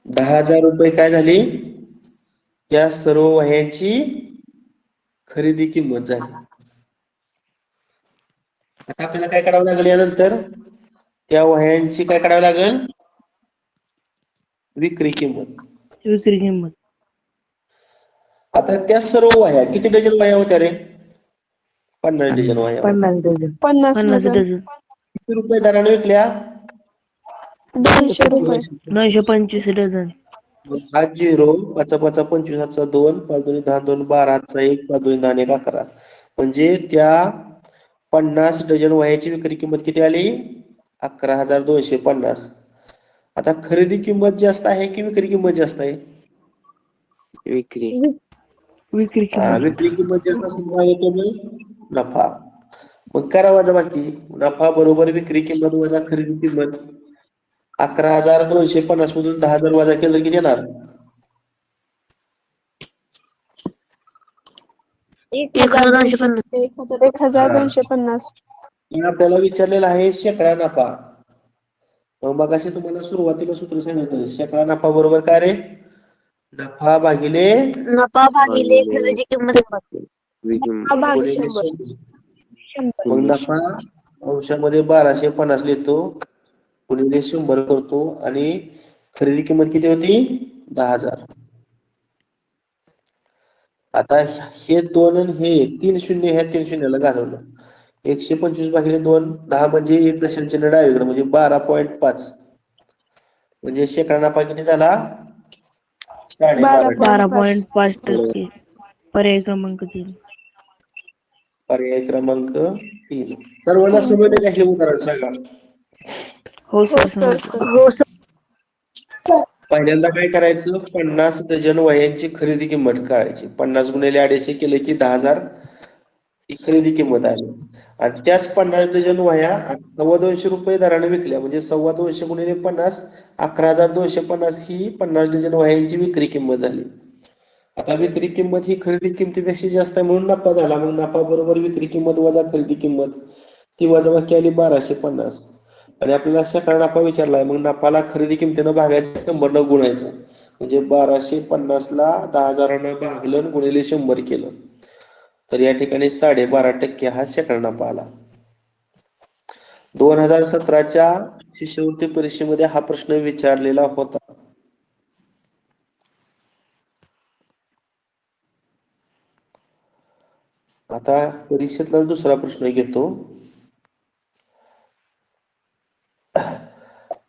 10,000 रुपये काय झाली? या सर्व वह्यांची खरेदी किंमत झाली. आता आपल्याला काय करावं लागेल यानंतर? त्या वह्यांची काय करावं लागेल? विक्री किंमत. विक्री किंमत आता त्या सर्व वह्या किती डझन वह्या होत्या रे? 50 डझन वह्या. 50 डझन 50 50 डझन डझन किती रुपये दराने विकल्या? 200 रुपये 925 डझन हा 0, 5 5 25 2, 5 दोन्ही 10 2 12 1, 5 दोन्ही 10 1 11. म्हणजे त्या 50 डझन वह्याची विक्री किंमत किती आली? 11,250. आता खरेदी किंमत जास्त आहे की विक्री किंमत जास्त आहे? विक्री विक्री किंमत जास्त असल्यामुळे काय येतो मग? नफा. मग करा वजाबाकी. नफा बरोबर विक्री किंमत वजा खरेदी किंमत. 11,250 मधून 10,000 वजा केलं किती येणार? 1250. आपल्याला विचारलेला आहे शेकडा नफा. मग अशी तुम्हाला सुरुवातीला सूत्र सांगितलं, शेकडा नफा बरोबर काय रे? नफा भागिले नफा भागिले खरेदी किंमत गुणिले 100. मग नफा अंशामध्ये 1250 लिहितो, गुणिले 100 करतो आणि खरेदी किंमत किती होती? 10,000. आता हे 2 आणि हे 3 शून्य ह्या 3 शून्याला घालवलं. 125 भागिले 2, 10 म्हणजे 1 दशांश चिन्ह डावीकडे म्हणजे 12.5. म्हणजे शेकडा नफा किती झाला? 12.5. 12.5%. पर्याय क्रमांक 3. पर्याय क्रमांक 3. सर्वांना समजले का हे उदाहरण सांगा? हो सर समजलं. पहिल्यांदा काय करायचं? 50 डझन वह्यांची खरेदी किंमत काढायची. 50 गुणिले 250 केले की 10,000 ही खरेदी किंमत आली. आणि त्याच 50 डझन वह्या 225 रुपये दराने विकल्या. म्हणजे 225 गुणिले 50 11,250 ही 50 डझन वह्यांची विक्री किंमत झाली. आता विक्री किंमत ही खरेदी किंमतीपेक्षा जास्त आहे म्हणून नफा झाला. मग नफा बरोबर विक्री किंमत वजा खरेदी किंमत. ती वजाबाकी आली 1250. आणि आपल्याला शेकडा नफा विचारलाय. मग नफाला खरेदी किंमतीनं भागायचं, 100 न गुणायचं. म्हणजे 1250 ला 10,000 भागलं गुणिले 100 केलं तर या ठिकाणी 12.5% हा शेकडा नफा आला. 2017च्या शिष्यवृत्ती परीक्षेमध्ये हा प्रश्न विचारलेला होता. आता परीक्षेतला दुसरा प्रश्न घेतो.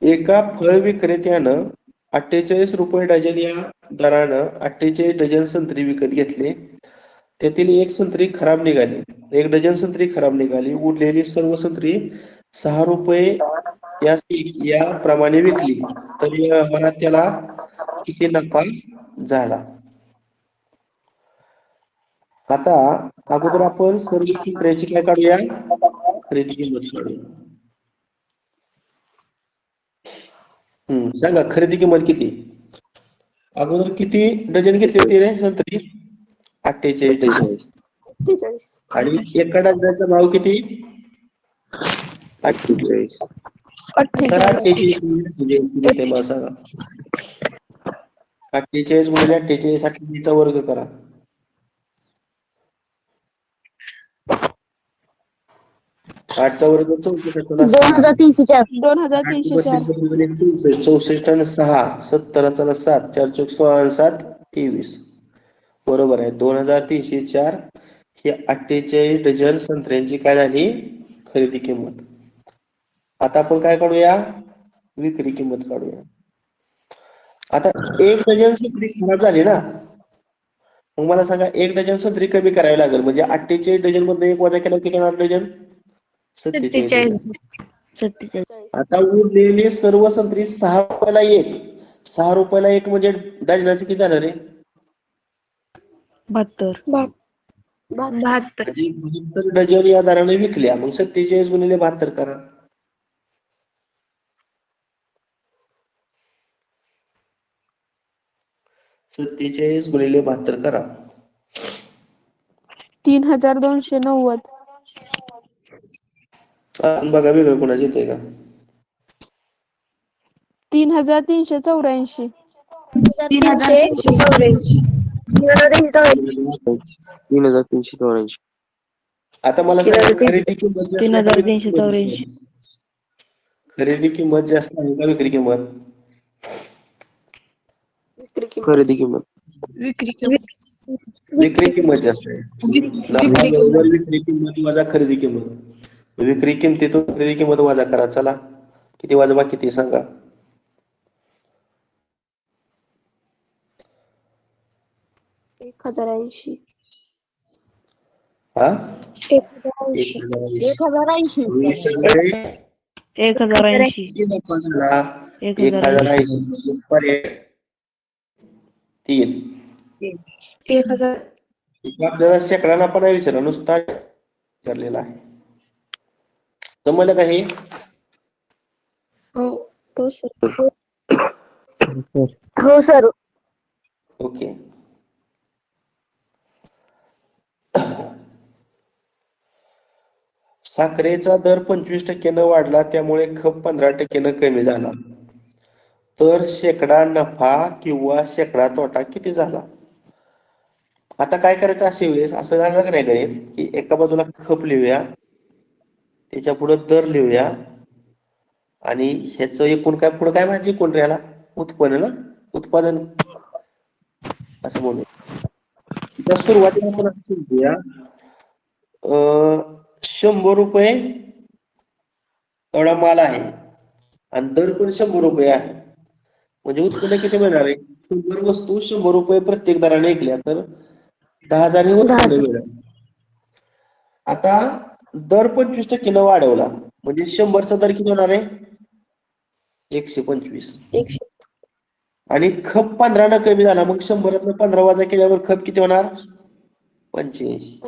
एका फळ विक्रेत्यानं 48 रुपये डझन या दरानं 48 डझन संत्री विकत घेतले. त्यातील 1 संत्री खराब निघाली. 1 डझन संत्री खराब निघाली. उरलेली सर्व संत्री 6 रुपये या प्रमाणे विकली तर या व्यवहारात त्याला किती नफा झाला? आता अगोदर आपण सर्व संत्र्याची काय काढूया? खरेदी किंमत काढूया. सांगा खरेदी किंमत किती? अगोदर किती डझन घेतली होती रे संत्री? 48 डझन. 48. आणि एका डझनाचा भाव किती? 48. तर 48 किती मला सांगा? 48 गुणिले 48 48चा वर्ग करा. 8चा वर्ग 64 2304 2304 64 आणि 6 17 चला 7 4 चौक 16 आणि 7 23 बरोबर आहे. 2304 ही 48 डझन संत्र्यांची काय झाली खरेदी किंमत. आता आपण काय काढूया विक्री किंमत काढूया. आता 1 डझन संत्री खराब झाली ना, मग मला सांगा 1 डझन संत्री कमी करावी लागेल म्हणजे 48 डझन मधून 1 वजा केला किती होणार डझन 47 डझन. 47. आता उरलेले सर्व संत्री 6 रुपयाला 1 6 रुपयाला 1 म्हणजे डझनाचे किती झालं रे 72. म्हणजे 72 डझन या दराने विकल्या. मग 47 गुणिले 72 करा. 47 गुणिले 72 करा. 3290 बघा वेगळं कोणाचं येतंय का 3384 3384 आता मला सांगा खरेदी किंमत जास्त आहे का विक्री 3384. किंमत? खरेदी किंमत जास्त आहे का विक्री किंमत खरेदी किंमत. विक्री किंमत जास्त आहे. नफा बरोबर विक्री किंमत वजा खरेदी किंमत. विक्री किंमतीतून खरेदी किंमत वजा करा. चला किती वाजवा किती सांगा. हा 1080 1080. किती नफा झाला 1080. 1080 पर्याय 3. आपल्याला शेकडा नफा नाही विचारला नुसता विचारलेला आहे. जमलं का हे हो सर ओके. साखरेचा दर 25% वाढला त्यामुळे खप 15% कमी झाला तर शेकडा नफा किंवा शेकडा तोटा किती झाला. आता काय करायचं अशा वेळेस असं झालं का नाही गणित की एका बाजूला खप लिहूया त्याच्या पुढे दर लिहूया आणि ह्याचं एकूण काय पुढे काय माहिती कोण याला उत्पन्न ना उत्पादन असं म्हणूया. त्या सुरुवातीला आपण असं समजूया 100 रुपये एवढा माल आहे आणि दर पण 100 रुपये आहे म्हणजे उत्पन्न किती मिळणार आहे 100 वस्तू 100 रुपये प्रत्येक दराने विकल्या तर 10,000 हे उत्पन्न मिळणार. आता दर 25% वाढवला म्हणजे 100चा दर किती होणार आहे 125 आणि खप 15 कमी झाला मग 100 15 वजा केल्यावर खप किती होणार 85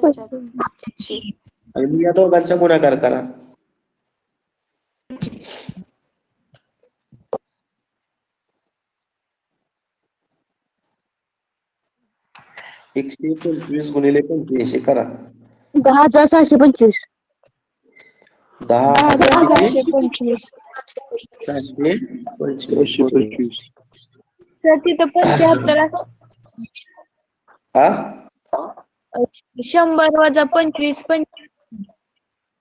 आणि मग या दोघांचा गुणाकार करा. एकशे 25 गुणिले 85 करा 10725 10725 725 सर तिथं 75 हा 100 वजा 25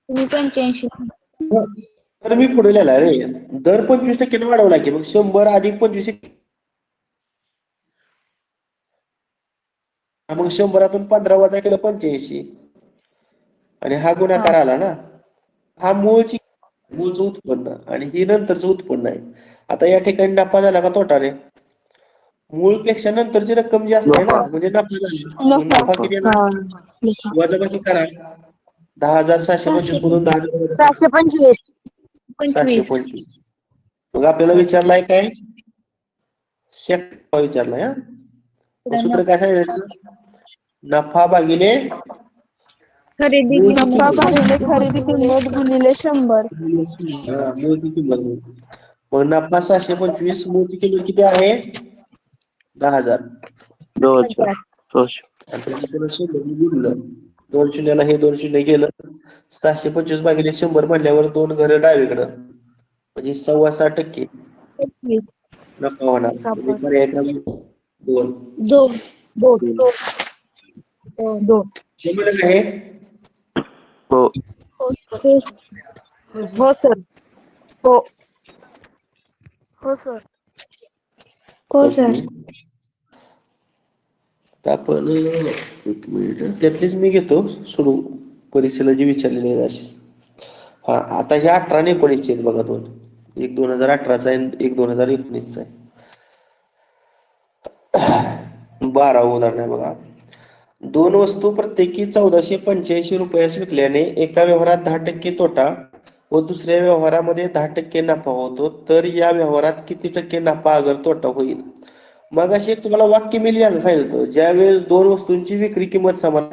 तुम्ही 85 तर मी पुढे लिहिला रे दर 25% वाढवला की मग 100 अधिक 25 मग 100तून 15 वजा केलं 85 आणि हा गुणाकार आला ना हा मूळचं उत्पन्न आणि ही नंतरचं उत्पन्न आहे. आता या ठिकाणी नफा झाला का तोटा रे मूळ पेक्षा नंतरची रक्कम जी असते ना म्हणजे नफा किती वजाबाकी करा 10,725 मधून 725 725 मग आपल्याला विचारलाय काय शेकडा विचारलाय हा सूत्र काय सांगायचं नफा भागिले खरेदी नफा भागिले खरेदी किंमत गुणिले 100 मूळची किंमत मग नफा 725 मूळची किंमत किती आहे 10,000 2 शून्याला हे 2 शून्य गेलं 725 भागिले 100 म्हणल्यावर 2 घर डावीकडं म्हणजे 6.25% नफा होणार म्हणजे पर्याय क्रमांक 2 2 शंभर आहे हो हो सर. हो. हो सर. हो सर. ओके. तर आपण एक मिनिट त्यातलीच मी घेतो सोडू परीक्षेला जी विचारलेली आहे अशीच. हा आता ह्या 18 आणि 19 आहेत बघा दोन. एक 2018चा आहे आणि एक 2019चा आहे. 12 उदाहरण आहे बघा. दोन वस्तू प्रत्येकी 1485 रुपयास विकल्याने एका व्यवहारात 10% तोटा व दुसऱ्या व्यवहारामध्ये 10% नफा होतो, तर या व्यवहारात किती टक्के नफा अगर तोटा होईल? मग अशी एक तुम्हाला वाक्य मी लिहायला सांगितलं होतं. ज्यावेळेस दोन वस्तूंची विक्री किंमत समान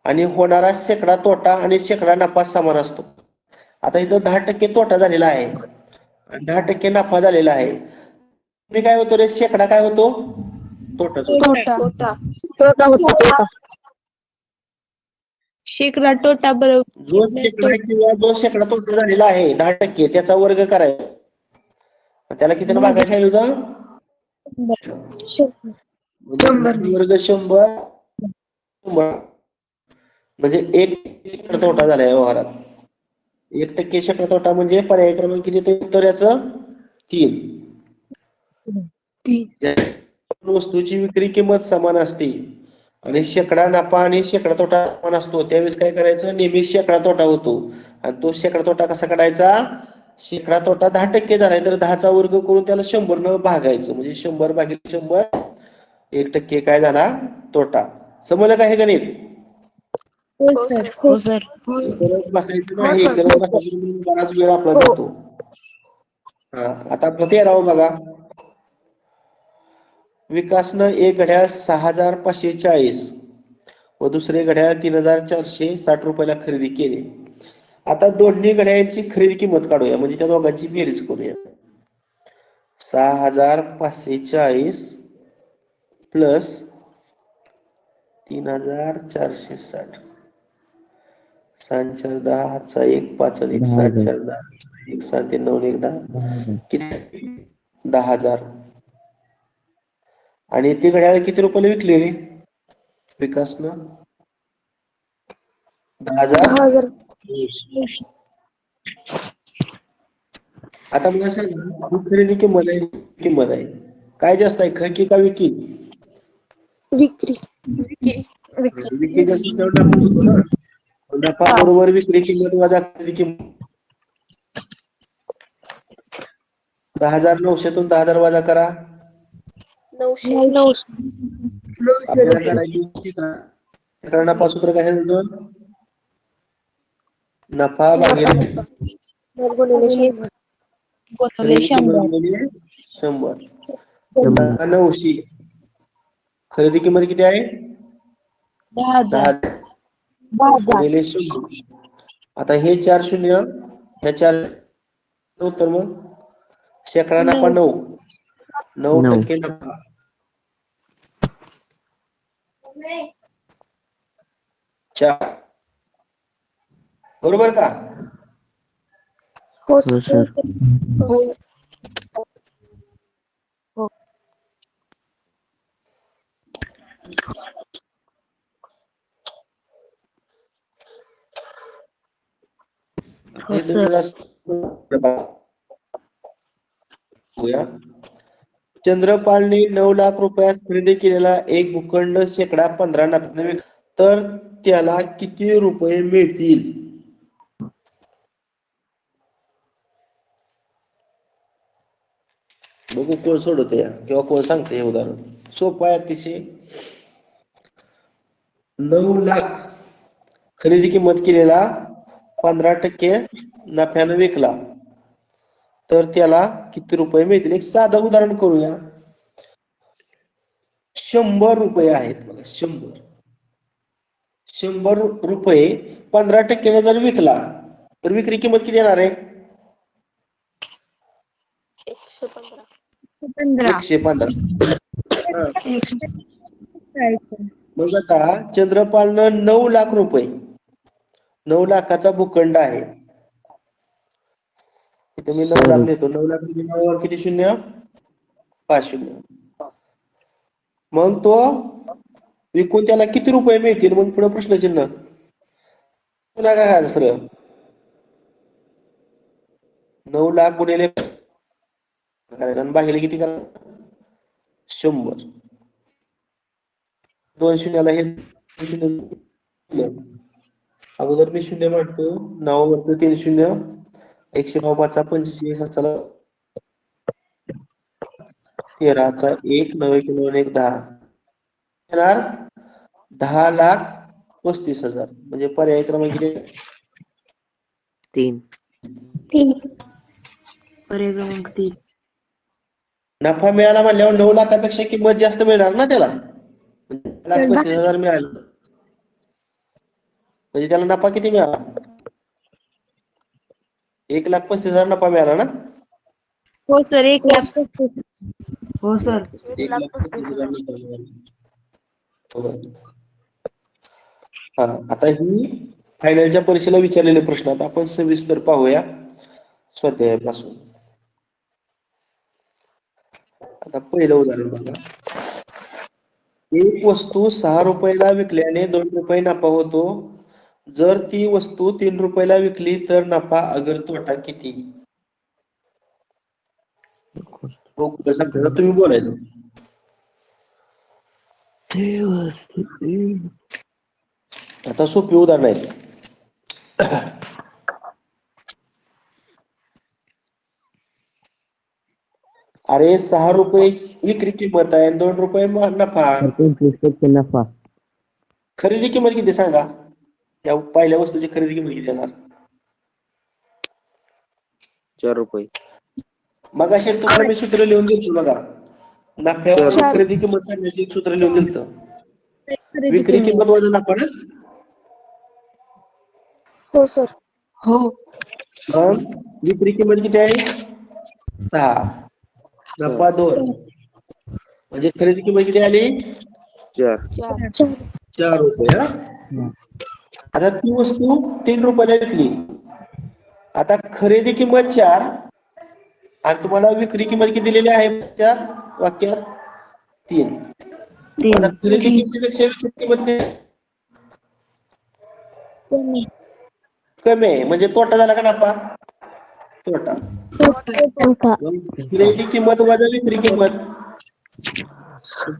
आणि होणारा शेकडा तोटा आणि शेकडा नफा समान असतो. आता इथं 10% तोटा झालेला आहे आणि 10% नफा झालेला आहे. मी काय होतो रे शेकडा काय होतो? तोटाच होतो. तोटा. तोटा होतो. तोटा. शेकडा तोटा बरोबर. जो शेकडा तोटा झालेला आहे 10% त्याचा वर्ग करायचा. त्याला किती भागायचं आहे होतं? 100. वर्ग 100 म्हणजे 1% तोटा झाला व्यवहारात. 1% शेकडा तोटा म्हणजे पर्याय क्रमांक किती येते उत्तराचं? 3. वस्तूची विक्री किंमत समान असते आणि शेकडा नफा आणि शेकडा तोटा समान असतो, त्यावेळेस काय करायचं? नेहमी शेकडा तोटा होतो आणि तो शेकडा तोटा कसा काढायचा? शेकडा तोटा 10% झालाय तर 10चा वर्ग करून त्याला 100 न भागायचं, म्हणजे 100 भागिले 100 1% काय झाला? तोटा. समजलं का हे गणित? हो सर. हो सर. करत बसायचं नाही, करत बसायचं म्हणून बराच वेळ आपला जातो. हा आता आपलं 13 बघा. विकासनं एक घड्याळ 6540 व दुसरे घड्याळ 3460 रुपयाला खरेदी केले. आता दोन्ही घड्याळांची खरेदी किंमत काढूया, म्हणजे त्या दोघांची बेरीज करूया. 6540 प्लस 3460. 5 4 10 हातचा 1 5 आणि 1 7 4 10 1 7 3 9 1 10 किती? 10,000. आणि ती घड्याळ किती रुपयाला विकली रे विकासनं? 10,000. आता मला सांगा ही खरेदी किंमत आहे काय जास्त आहे, खरेदी का विक्री? विक्री. विक्री जास्त असल्यावर नफा होतो ना. नफा बरोबर विक्री किंमत वजा खरेदी किंमत. 10,900 10,000 वजा करा. 900. आपल्याला करायची होती का? शेकडा नफा सूत्र काय होतं? नफा भागिले खरेदी किंमत गुणिले 100. 900. खरेदी किंमत किती आहे? 10,000 गुणिले 100. आता हे 4 शून्य ह्या 4 उत्तर मग शेकडा नफा 9% नफा. 4 बरोबर का? हो हो सर. सर. हे चंद्रपालने 9 लाख रुपयास खरेदी केलेला एक भूखंड शेकडा 15 नफ्याने तर त्याला किती रुपये मिळतील? बघू कोण सोडवते किंवा कोण सांगते हे उदाहरण. सोपं आहे अतिशय. 9 लाख खरेदी किंमत केलेला 15% नफ्याने विकला तर त्याला किती रुपये मिळतील? एक साधं उदाहरण करूया. 100 रुपये आहेत बघा. 100 रुपये 15% जर विकला तर विक्री किंमत किती येणार आहे? 115. मग आता चंद्रपालनं 9 लाख रुपये 9 लाखाचा भूखंड आहे. इथे मी 9 लाख लिहितो. 9 लाख मध्ये किती शून्य? 5 शून्य. मग तो विकून त्याला किती रुपये मिळतील? मग पुढे प्रश्नचिन्ह. पुन्हा काय करायचं सरळ 9 लाख गुणिले करायचं आणि भागिले किती करा 100 दोन शून्याला हे दोन शून्य अगोदर मी शून्य मांडतो 9 वरचं 3 शून्य 109 5 25 चला 13चा 1 9 1 9 1 10 येणार 10,35,000 म्हणजे पर्याय क्रमांक किती 3 3 पर्याय क्रमांक 3 नफा मिळाला म्हणल्यावर 9 लाखापेक्षा किंमत जास्त मिळणार ना त्याला 1,35,000 मिळालं म्हणजे त्याला नफा किती मिळाला 1,35,000 नफा मिळाला ना हो सर 1,35,000 हो सर 1,35,000 नफा मिळाला. हा आता ही फायनलच्या परीक्षेला विचारलेले प्रश्न आता आपण सविस्तर पाहूया स्वाध्यायापासून. आता पहिलं उदाहरण बघा. एक वस्तू 6 रुपयाला विकल्याने 2 रुपये नफा होतो. जर ती वस्तू 3 रुपयाला विकली तर नफा अगर तोटा किती? तुम्ही बोलायचं. आता सोपी उदाहरण आहेत. अरे 6 रुपये विक्री किंमत आहे आणि 2 रुपये नफा. 25% नफा खरेदी किंमत किती सांगा? त्या पहिल्या वस्तूची खरेदी किंमत किती येणार? 4 रुपये मग असे तुम्हाला मी सूत्र लिहून दिलं बघा. नफ्यावर खरेदी किंमत सांगण्याचे एक सूत्र लिहून दिलं. विक्री किंमत वजा नफा ना? हो सर हो मग विक्री किंमत किती आहे 6 नफा 2 म्हणजे खरेदी किंमत किती आली 4 4 रुपये. आता ती वस्तू 3 रुपयाला विकली. आता खरेदी किंमत 4 आणि तुम्हाला विक्री किंमत किती दिलेली आहे त्या वाक्यात 3. आता खरेदी किंमतीपेक्षा विक्री किंमत कमी आहे म्हणजे तोटा झाला का नफा? तोटा. खरेदी किंमत वजा विक्री किंमत.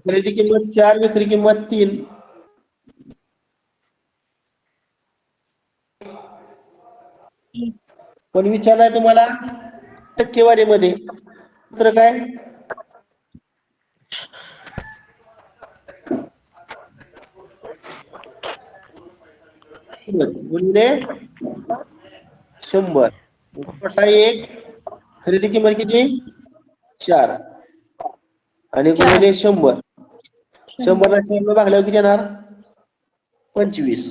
खरेदी किंमत 4 विक्री किंमत 3. पण विचारलाय तुम्हाला टक्केवारीमध्ये सूत्र काय? गुणिले 100 तोटा 1 खरेदी किंमत किती 4 आणि गुणिले 100 100ला 4 भागल्यावर किती येणार 25.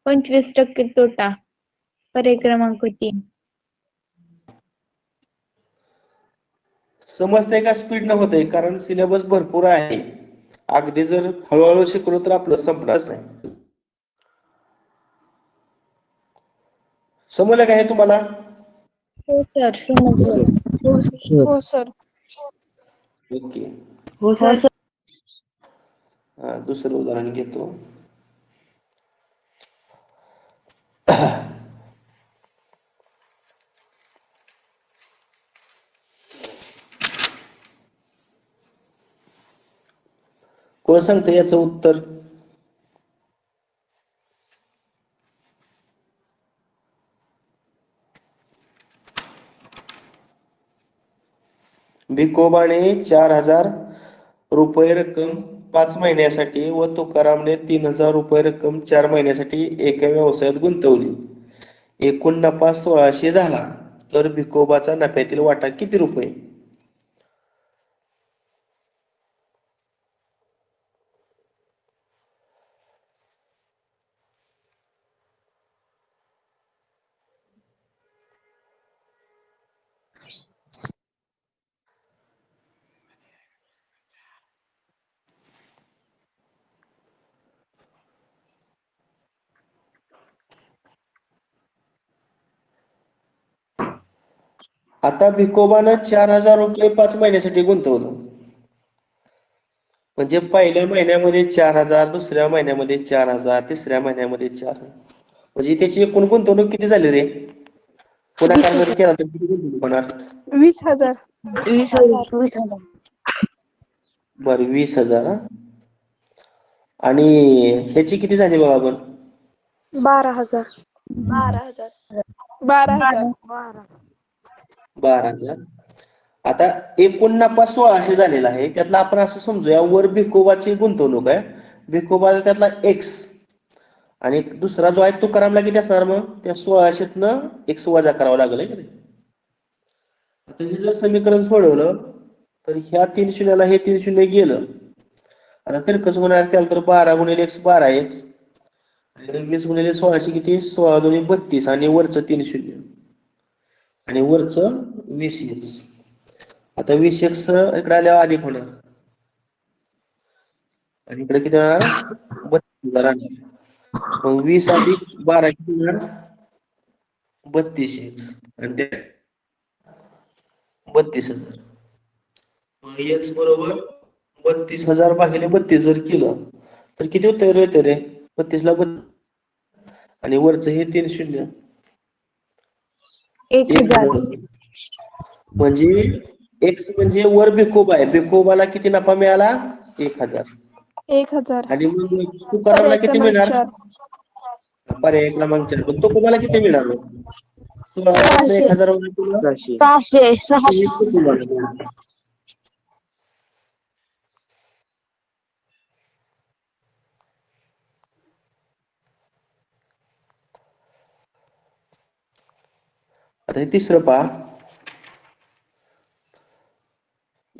25% तोटा पर्याय क्रमांक 3. समजतंय का स्पीड न होतंय कारण सिलेबस भरपूर आहे. अगदी जर हळूहळू शिकलो तर आपलं संपणार नाही. समजलं का हे तुम्हाला? हो सर समजलं. हो सर ओके. हो सर दुसरं उदाहरण घेतो. कोण सांगतं याचं उत्तर? भिकोबाने 4,000 रुपये रक्कम 5 महिन्यासाठी व तुकारामने 3,000 रुपये रक्कम 4 महिन्यासाठी एका व्यवसायात गुंतवली. एकूण नफा 1,600 झाला तर भिकोबाचा नफ्यातील वाटा किती रुपये? आता भिकोबानं 4,000 रुपये 5 महिन्यासाठी गुंतवलं. म्हणजे पहिल्या महिन्यामध्ये 4,000, दुसऱ्या महिन्यामध्ये 4,000, तिसऱ्या महिन्यामध्ये 4,000. म्हणजे त्याची एकूण गुंतवणूक किती झाली रे? पुढाकार जर केला तर किती गुंतवणूक होणार? 20,000. 20,000. बरं 20,000 हा. आणि ह्याची किती झाली बघा आपण? 12,000. 12,000. 12,000. आता एकूण नफा 1,600 झालेला आहे. त्यातला आपण असं समजूया वर भिकोबाची गुंतवणूक आहे. भिकोबाला त्यातला एक्स आणि दुसरा जो आहे तुकारामला किती असणार मग? त्या 1,600तनं एक्स वजा करावा लागेल की नाही? आता हे जर समीकरण सोडवलं तर ह्या 3 शून्याला हे 3 शून्य गेलं. आता तर कसं होणार केलं तर 12 गुणिले x 12x आणि 20 गुणिले 1,600 किती? 16 दोन्ही 32 आणि वरचं 3 शून्य आणि वरचं 20x. आता 20x इकडे आल्यावर अधिक होणार आणि इकडे किती होणार? 32,000 मग 20 अधिक 12 किती होणार? 32x आणि ते 32,000. मग x बरोबर 32,000 भागिले 32 जर केलं तर किती उत्तर येते रे? 32 ला 32 आणि वरचं हे 3 शून्य 1,000. म्हणजे एक्स म्हणजे वर भिकोबा आहे. भिकोबाला किती नफा मिळाला? 1,000. 1,000. आणि मग तुकारामला किती मिळणार? पर्याय क्रमांक 4. पण तुकोबाला किती मिळणार? 16 1,000 आता हे तिसरं पहा.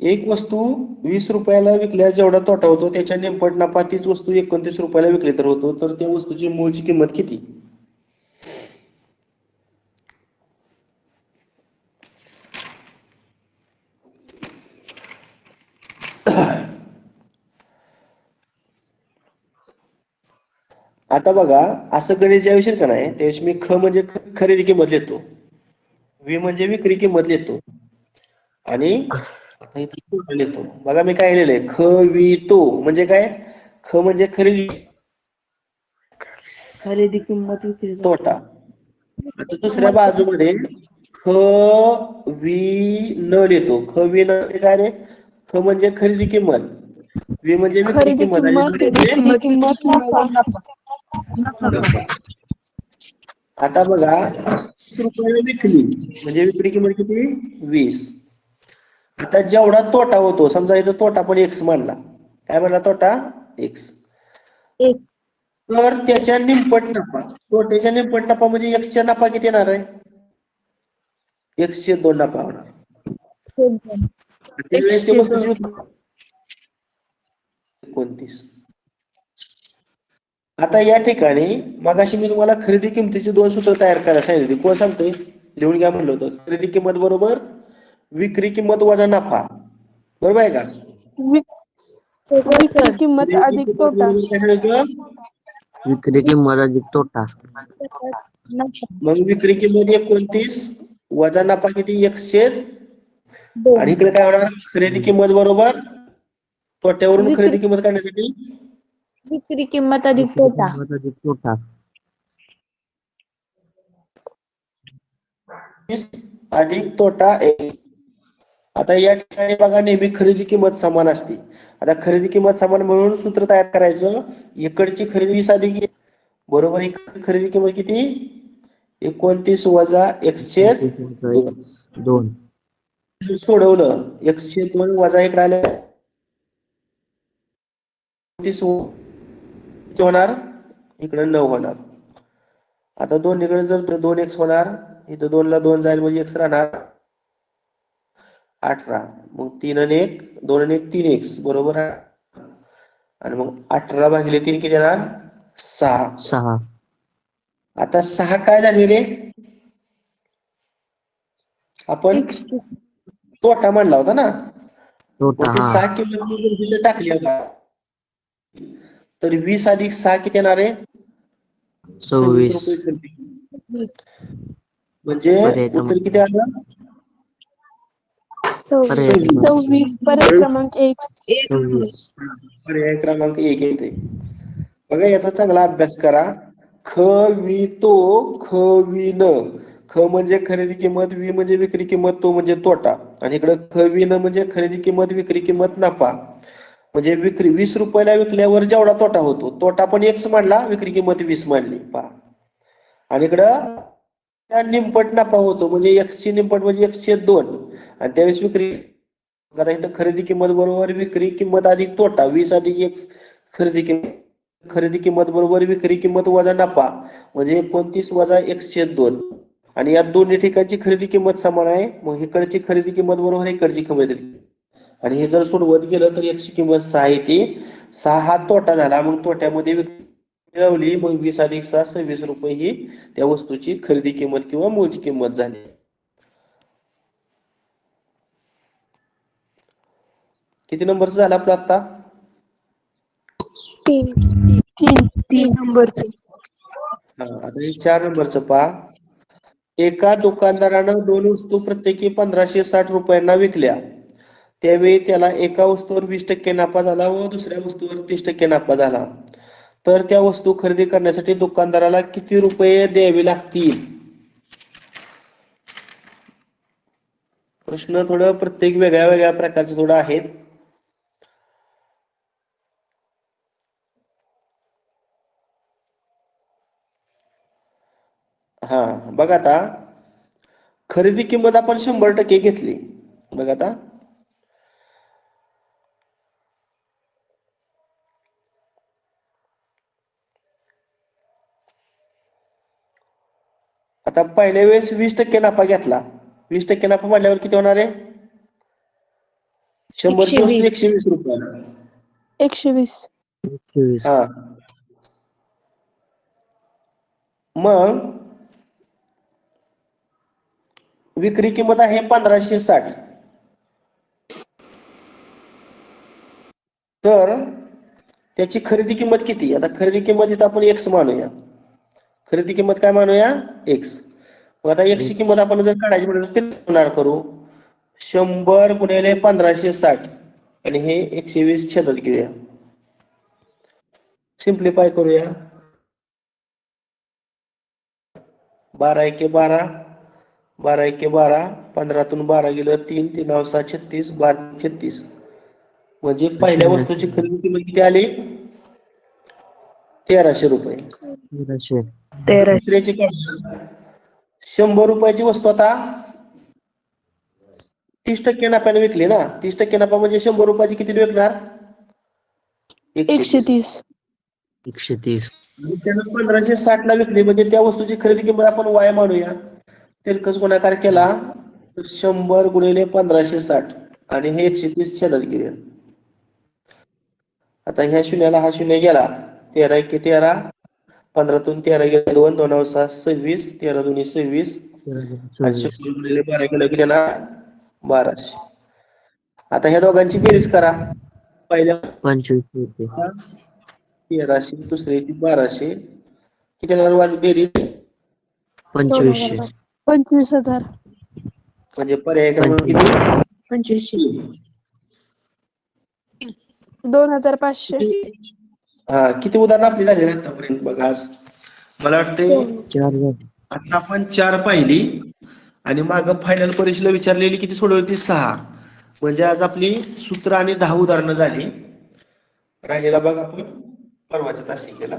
एक वस्तू 20 रुपयाला विकल्यास जेवढा तोटा होतो त्याच्या निमपट नफा तीच वस्तू 29 रुपयाला विकली तर होतो. तर त्या वस्तूची मूळची किंमत किती? आता बघा असं गणित ज्या विषयी का नाही त्यावेळेस मी ख म्हणजे खरेदी किंमत लिहितो, वी म्हणजे विक्री किंमत लिहितो आणि आता इथे तोटा लिहितो. बघा मी काय लिहिलंय? ख वी तो म्हणजे काय? ख म्हणजे खरेदी किंमत विक्री तोटा. आता दुसऱ्या बाजूमध्ये ख वी न लिहितो. ख वी न म्हणजे काय रे? ख म्हणजे खरेदी किंमत, वी म्हणजे विक्री खरेदी किंमत आणि किंमत, विक्री किंमत, नफा. नफा. आता बघा 20 रुपयाला विकली म्हणजे विक्री किंमत किती? 20. आता जेवढा तोटा होतो समजा इथं तोटा पण एक्स मानला. काय म्हणला तोटा? एक्स. तर त्याच्या निमपट नफा, तोट्याच्या निमपट नफा म्हणजे एक्सच्या नफा किती येणार आहे? एक्सचे 2 नफा होणार. त्यावेळेस ते वस्तूची 29. आता या ठिकाणी मगाशी मी तुम्हाला खरेदी किमतीची 2 सूत्र तयार करायला सांगितली. कोण सांगतोय? लिहून घ्या म्हणलं होतं. खरेदी किंमत बरोबर विक्री किंमत वजा नफा. बरोबर आहे का? विक्री किंमत अधिक तोटा. विक्री किंमत अधिक तोटा. मग विक्री किंमत 29 वजा नफा किती? एक्सचे आणि इकडे काय होणार? खरेदी किंमत बरोबर तोट्यावरून खरेदी किंमत काढण्यासाठी विक्री किंमत अधिक विक्री तोटा. किंमत अधिक तोटा. अधिक तोटा एक्स. आता या ठिकाणी बघा नेहमी खरेदी किंमत समान असते. आता खरेदी किंमत समान म्हणून सूत्र तयार करायचं. इकडची खरेदी 20 अधिक बरोबर इकडची खरेदी किंमत किती? 29 वजा एक्सचे 2. सोडवलं एक्सचे 2 वजा 1 राहिले 29 होणार, इकडे 9 होणार. आता दोन्हीकडे जर 2x होणार, इथं 2 ला 2 जाईल म्हणजे x राहणार 18. मग 3 आणि 1 2 आणि 1 3x बरोबर आहे. आणि मग 18 भागिले 3 किती येणार? 6. आता 6 काय झाले रे? आपण तोटा म्हणला होता ना. मग ते 6 किंमत टाकली आता तर 20 अधिक 6 किती येणार आहे? 26 रुपये खरेदी. म्हणजे उत्तर किती आलं? पर्याय क्रमांक 26 पर्याय क्रमांक 1. 26. पर्याय क्रमांक 1 येते. बघा याचा चांगला अभ्यास करा. ख वि तो ख वि न. ख म्हणजे खरेदी किंमत, वि म्हणजे विक्री किंमत, तो म्हणजे तोटा. आणि इकडे ख वि न म्हणजे खरेदी किंमत, विक्री किंमत, नफा. म्हणजे विक्री 20 रुपयाला विकल्यावर जेवढा तोटा होतो, तोटा पण X मांडला, विक्री किंमत 20 मांडली. पहा, आणि इकडं निमपट नफा होतो, म्हणजे X ची निमपट म्हणजे 1/2. आणि त्यावेळेस विक्री, आता इथं खरेदी किंमत बरोबर विक्री किंमत अधिक तोटा, 20 अधिक X खरेदी किंमत बरोबर विक्री किंमत वजा नफा, म्हणजे 29 वजा 1/2. आणि या दोन्ही ठिकाणची खरेदी किंमत समान आहे. मग इकडची खरेदी किंमत बरोबर इकडची किंमत. आणि हे जर सोडवत गेलं तर X ची किंमत 6 येते. 6 हा तोटा झाला. मग तोट्यामध्ये मिळवली, मग 20 अधिक 6 26 रुपये ही त्या वस्तूची खरेदी किंमत किंवा मूळची किंमत झाली. किती नंबरचा झाला आपला आता? 3 नंबरचे. आता हे 4 नंबरचं पहा. एका दुकानदारानं 2 वस्तू प्रत्येकी 1560 रुपयांना विकल्या. त्यावेळी त्याला एका वस्तूवर 20% नफा झाला व दुसऱ्या वस्तूवर 30% नफा झाला. तर त्या वस्तू खरेदी करण्यासाठी दुकानदाराला किती रुपये द्यावे लागतील? प्रश्न थोडं प्रत्येक वेगळ्या वेगळ्या प्रकारचे थोडं आहेत. हा बघा, आता खरेदी किंमत आपण 100% घेतली. बघा आता पहिल्या वेळेस 20% नफा घेतला. 20% नफा म्हटल्यावर किती होणार आहे? 100 ची वस्तू 120 रुपये. 120. 26. हा, मग विक्री किंमत आहे 1560. तर त्याची खरेदी किंमत किती? आता खरेदी किंमत इथं आपण X मानूया. खरेदी किंमत काय मानूया? X. मग आता X ची किंमत आपण जर काढायची म्हटलं तर किती करू? 100 गुणिले 1560 आणि हे 120 छेदात घेऊया. सिम्प्लिफाय करूया. 12 एके 12, 12 एके 12, 15तून 12 गेलं 3, 3 6 36, 12 36. म्हणजे पहिल्या वस्तूची खरेदी किंमत किती आली? 1300 रुपये. 1300. दुसऱ्याची काय? 100 रुपयाची वस्तू आता 30% नफ्याने विकली ना. 30% नफा म्हणजे 100 रुपयाची किती विकणार? 130. 130. त्यानं 1560 ला विकली, म्हणजे त्या वस्तूची खरेदी किंमत आपण Y मानूया. तिरकस गुणाकार केला तर 100 गुणिले 1560 आणि हे 130 छेदात घेऊया. आता ह्या शून्याला हा शून्य गेला. 13 एके 13, 15तून 13 गेले 2, 2 6 26, 13 दुनी 26 आणि 100 गुणिले 12 केलं की त्याला 1200. आता ह्या दोघांची बेरीज करा. पहिल्या 25 होते. 1300, दुसऱ्याची 1200, किती येणार बेरीज? 2500. 25,000. म्हणजे पर्याय क्रमांक किती? 2,500. हा, किती उदाहरणं आपली झाली आतापर्यंत बघा आज? मला वाटते 4 झाले. आता आपण 4 पाहिली आणि माग फायनल परीक्षेला विचारलेली किती सोडवली? 6. म्हणजे आज आपली सूत्र आणि 10 उदाहरणं झाली. राहिलेला बघा आपण परवाच्या तासिकेला.